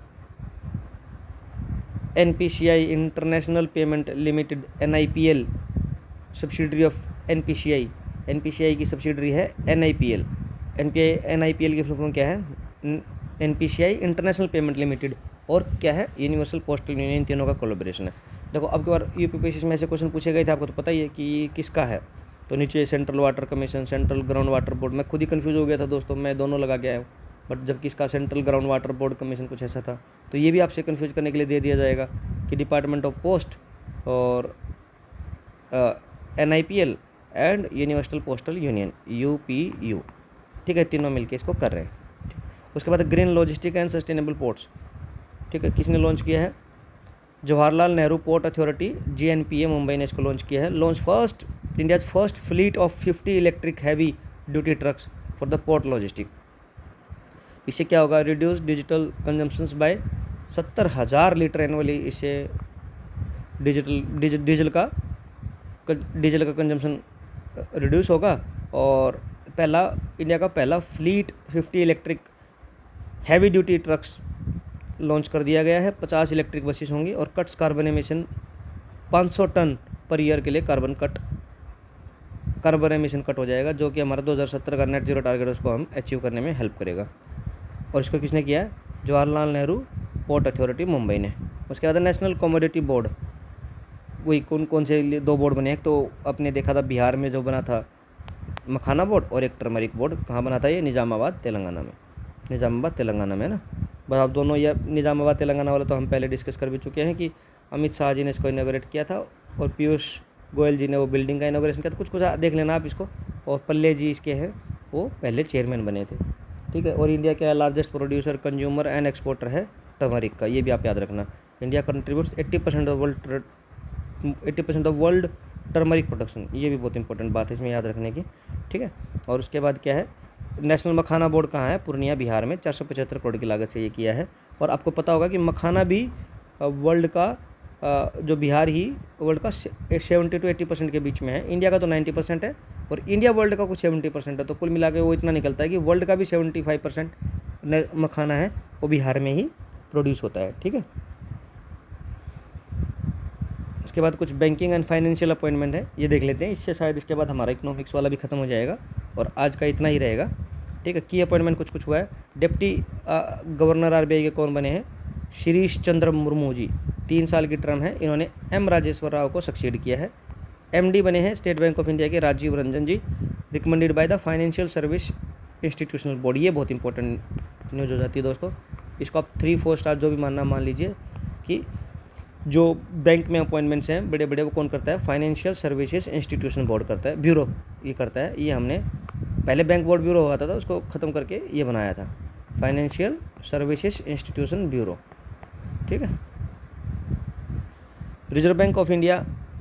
NPCI international payment limited, NIPL subsidiary of NPCI की सब्सिडरी है NIPL। NIPL की फुल फॉर्म क्या है, NPCI इंटरनेशनल पेमेंट लिमिटेड, और क्या है, यूनिवर्सल पोस्टल यूनियन। इन तीनों का कोलैबोरेशन है। देखो अब की बार UPSC में ऐसे क्वेश्चन पूछे गए थे, आपको तो पता ही है कि ये किसका है। तो नीचे central water commission, central ground water board, मैं खुद ही कंफ्यूज हो गया था दोस्तों, मैं दोनों लगा के आया हूँ, बट जबकि इसका central ground water board commission कुछ ऐसा था। तो ये भी आपसे कंफ्यूज करने के लिए दे दिया जाएगा कि डिपार्टमेंट ऑफ पोस्ट और NIPL and universal postal union UPU। ठीक है, तीनों मिलके इसको कर रहे हैं। उसके बाद green logistic and sustainable ports. ठीक है, किसने लॉन्च किया है, Jawaharlal Nehru port authority JNPA Mumbai ने इसको लॉन्च किया है। Launch first India's first fleet of 50 electric heavy duty trucks for the port logistic. इससे क्या होगा, reduce digital consumptions by 70,000 litre annually. इससे डीजल का कंजम्पशन रिड्यूस होगा, और इंडिया का पहला fleet 50 electric heavy duty trucks launch कर दिया गया है। 50 इलेक्ट्रिक बसेस होंगी, और cuts carbon emission 500 tonne per year के लिए कार्बन एमिशन कट हो जाएगा, जो कि हमारा 2070 का नेट जीरो टारगेट उसको हम अचीव करने में हेल्प करेगा। और इसको किसने किया है, जवाहरलाल नेहरू पोर्ट अथॉरिटी मुंबई ने। उसके बाद नेशनल कमोडिटी बोर्ड, वही कौन से 2 बोर्ड बने, एक तो आपने देखा था बिहार में जो बना था मखाना बोर्ड, और एक टर्मरिक बोर्ड। कहाँ बना था ये, निज़ामाबाद तेलंगाना में, है ना। बस आप दोनों, ये निज़ामाबाद तेलंगाना वाला तो हम पहले डिस्कस कर भी चुके हैं कि अमित शाह जी ने इसको इनॉग्रेट किया था, और पीयूष गोयल जी ने वो बिल्डिंग का इनॉग्रेशन किया था। कुछ देख लेना आप इसको। और पल्ले जी इसके हैं, वो पहले चेयरमैन बने थे। ठीक है, और इंडिया का largest producer, consumer and exporter है टर्मरिक का, ये भी आप याद रखना। India contributes 80% of world turmeric production, ये भी बहुत इंपॉर्टेंट बात है इसमें याद रखने की। ठीक है, और उसके बाद क्या है, नेशनल मखाना बोर्ड कहाँ है, पूर्णिया बिहार में, 475 करोड़ की लागत से ये किया है। और आपको पता होगा कि मखाना भी वर्ल्ड का जो बिहार ही वर्ल्ड का 70 to 80% के बीच में है। इंडिया का तो 90% है, और इंडिया वर्ल्ड का कुछ 70% है। तो कुल मिला के वो इतना निकलता है कि वर्ल्ड का भी 75% मखाना है वो बिहार में ही प्रोड्यूस होता है। ठीक है, उसके बाद कुछ बैंकिंग एंड फाइनेंशियल अपॉइंटमेंट है, ये देख लेते हैं। इससे शायद इसके बाद हमारा इकोनॉमिक्स वाला भी खत्म हो जाएगा, और आज का इतना ही रहेगा। ठीक है, की अपॉइंटमेंट कुछ हुआ है। डिप्टी गवर्नर RBI के कौन बने हैं, शिरीष चंद्र मुर्मू जी, 3 साल की टर्म है। इन्होंने M राजेश्वर राव को सक्सीड किया है। MD बने हैं स्टेट बैंक ऑफ इंडिया के Rajiv Ranjan ji, recommended by the financial service institutional board. ये बहुत इंपॉर्टेंट न्यूज़ हो जाती है दोस्तों, इसको आप 3-4 स्टार जो भी मानना मान लीजिए कि जो बैंक में अपॉइंटमेंट्स हैं बड़े बड़े, वो कौन करता है, फाइनेंशियल सर्विसेज इंस्टीट्यूशन बोर्ड करता है, ब्यूरो ये करता है। ये हमने पहले बैंक बोर्ड ब्यूरो हुआ था, उसको ख़त्म करके ये बनाया था फाइनेंशियल सर्विसेज इंस्टीट्यूशन ब्यूरो। ठीक है, रिजर्व बैंक ऑफ इंडिया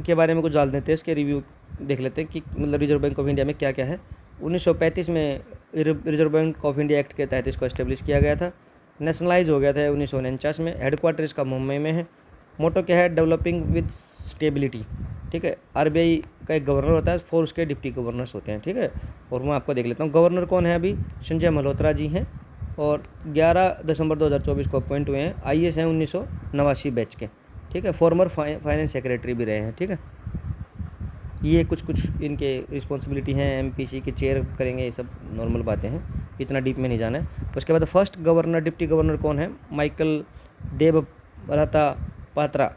के बारे में कुछ जान लेते हैं, इसके रिव्यू देख लेते हैं कि मतलब रिजर्व बैंक ऑफ इंडिया में क्या क्या है। 1935 में reserve bank of India act के तहत इसको एस्टेब्लिश किया गया था। नेशनलाइज हो गया था 1949 में। हेडक्वार्टर इसका मुंबई में है। मोटो क्या है, डेवलपिंग विद स्टेबिलिटी। ठीक है, आरबीआई का एक गवर्नर होता है, 4 उसके डिप्टी गवर्नर्स होते हैं। ठीक है, और मैं आपको देख लेता हूँ गवर्नर कौन है। अभी संजय मल्होत्रा जी हैं और 11 दिसंबर 2024 को अपॉइंट हुए हैं। आईएएस हैं 1989 बैच के। ठीक है, फॉर्मर फाइनेंस सेक्रेटरी भी रहे हैं। ठीक है, ये कुछ इनके रिस्पॉन्सिबिलिटी हैं। एमपीसी के चेयर करेंगे, ये सब नॉर्मल बातें हैं, इतना डीप में नहीं जाना है। तो उसके बाद फर्स्ट गवर्नर, डिप्टी गवर्नर कौन है, माइकल देबभ्रता पात्रा,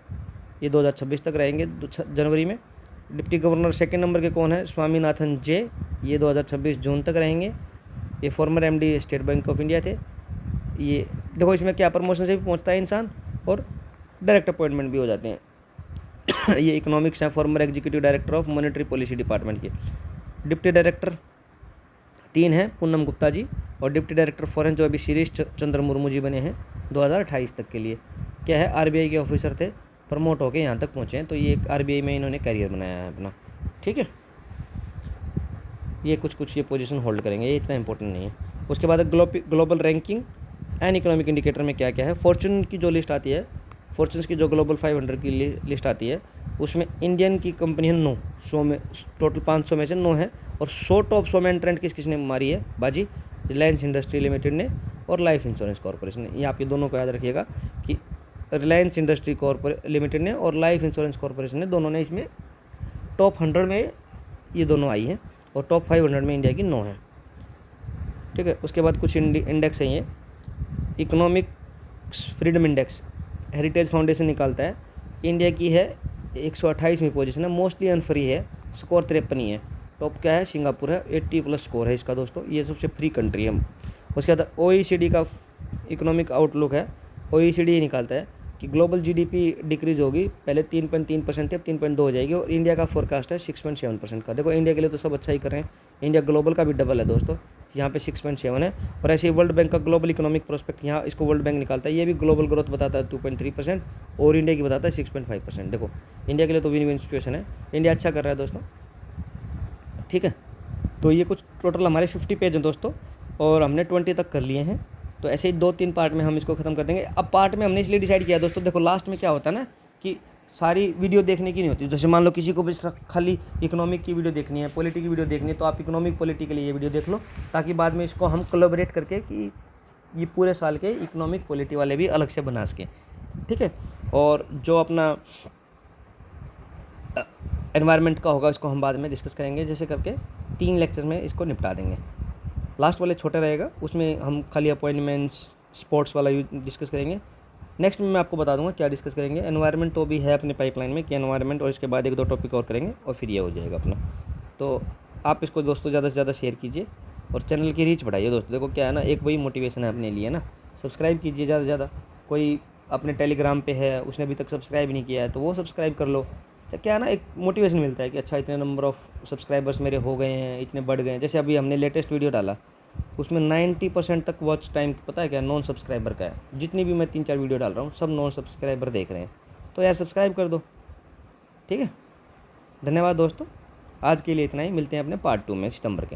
ये 2026 तक रहेंगे जनवरी में। डिप्टी गवर्नर सेकंड नंबर के कौन है, स्वामीनाथन जे, ये 2026 जून तक रहेंगे। ये farmer MD state bank of India थे। ये देखो इसमें क्या प्रमोशन से भी पहुंचता है इंसान और डायरेक्ट अपॉइंटमेंट भी हो जाते हैं। ये इकोनॉमिक्स हैं, farmer executive director of monetary policy department के। डिप्टी डायरेक्टर 3 हैं, पूनम गुप्ता जी, और डिप्टी डायरेक्टर फॉरेन जो अभी शिरीष चंद्र मुर्मू जी बने हैं 2028 तक के लिए। क्या है, आरबीआई के ऑफिसर थे, प्रमोट होकर यहाँ तक पहुँचे हैं। तो ये आरबीआई में इन्होंने करियर बनाया है अपना। ठीक है, ये कुछ ये पोजीशन होल्ड करेंगे, ये इतना इंपॉर्टेंट नहीं है। उसके बाद global ranking and economic indicator में क्या क्या है। फॉर्चून की जो लिस्ट आती है, फॉर्चून्स की जो ग्लोबल 500 की लिस्ट आती है, उसमें इंडियन की कंपनी है 9, 100 में, टोटल 500 में से 9 है। और 100 टॉप 100 में एंट्रेंट किसने मारी है बाजी, रिलायंस इंडस्ट्री लिमिटेड ने और लाइफ इंश्योरेंस कॉर्पोरेशन ने। ये आप ये दोनों को याद रखिएगा कि रिलायंस इंडस्ट्री लिमिटेड ने और लाइफ इंश्योरेंस कॉर्पोरेशन ने, दोनों ने इसमें टॉप 100 में ये दोनों आई हैं और टॉप 500 में इंडिया की 9 है। ठीक है, उसके बाद कुछ इंडेक्स हैं। ये economic freedom index heritage foundation निकालता है। इंडिया की है 128वीं पोजीशन है, मोस्टली अनफ्री है, स्कोर 53 ही है। टॉप क्या है, सिंगापुर है, 80+ स्कोर है इसका दोस्तों, ये सबसे फ्री कंट्री है। उसके बाद OECD का इकोनॉमिक आउटलुक है। OECD निकालता है कि ग्लोबल जीडीपी डिक्रीज होगी, पहले 3.3% थी, अब 3.2 हो जाएगी, और इंडिया का फोरकास्ट है 6.7% का। देखो इंडिया के लिए तो सब अच्छा ही कर रहे हैं, इंडिया ग्लोबल का भी डबल है दोस्तों, यहाँ पे 6.7 है। और ऐसे ही वर्ल्ड बैंक का ग्लोबल इकोनॉमिक प्रोस्पेक्ट, यहाँ इसको वर्ल्ड बैंक निकालता है, ये भी ग्लोबल ग्रोथ बताता है 2.3% और इंडिया की बताता है 6.5%। देखो इंडिया के लिए तो विन विन सिचुएशन है, इंडिया अच्छा कर रहा है दोस्तों। ठीक है, तो ये कुछ टोटल हमारे 50 पेज हैं दोस्तों, और हमने 20 तक कर लिए हैं। तो ऐसे ही 2-3 पार्ट में हम इसको ख़त्म कर देंगे। अब पार्ट में हमने इसलिए डिसाइड किया दोस्तों, देखो लास्ट में क्या होता है ना कि सारी वीडियो देखने की नहीं होती। जैसे मान लो किसी को भी खाली इकोनॉमिक की वीडियो देखनी है, पॉलिटी की वीडियो देखनी है, तो आप इकोनॉमिक पॉलिटी के लिए ये वीडियो देख लो, ताकि बाद में इसको हम कोलैबोरेट करके कि ये पूरे साल के इकोनॉमिक पॉलिटी वाले भी अलग से बना सकें। ठीक है, और जो अपना एनवायरनमेंट का होगा इसको हम बाद में डिस्कस करेंगे, जैसे करके 3 लेक्चर में इसको निपटा देंगे। लास्ट वाले छोटा रहेगा, उसमें हम खाली अपॉइंटमेंट्स, स्पोर्ट्स वाला डिस्कस करेंगे। नेक्स्ट में मैं आपको बता दूंगा क्या डिस्कस करेंगे। एनवायरनमेंट तो भी है अपने पाइपलाइन में कि एनवायरनमेंट, और इसके बाद 1-2 टॉपिक और करेंगे और फिर ये हो जाएगा अपना। तो आप इसको दोस्तों ज़्यादा से ज़्यादा शेयर कीजिए और चैनल की रीच बढ़ाइए दोस्तों। देखो क्या है ना, एक वही मोटिवेशन है अपने लिए ना, सब्सक्राइब कीजिए ज़्यादा से ज़्यादा। कोई अपने टेलीग्राम पे है, उसने अभी तक सब्सक्राइब नहीं किया है, तो वो सब्सक्राइब कर लो। तो क्या है ना, एक मोटिवेशन मिलता है कि अच्छा इतने नंबर ऑफ़ सब्सक्राइबर्स मेरे हो गए हैं, इतने बढ़ गए हैं। जैसे अभी हमने लेटेस्ट वीडियो डाला, उसमें 90% तक वॉच टाइम पता है क्या, नॉन सब्सक्राइबर का है। जितनी भी मैं 3-4 वीडियो डाल रहा हूँ सब नॉन सब्सक्राइबर देख रहे हैं, तो यार सब्सक्राइब कर दो। ठीक है, धन्यवाद दोस्तों, आज के लिए इतना ही। मिलते हैं अपने पार्ट 2 में सितंबर के।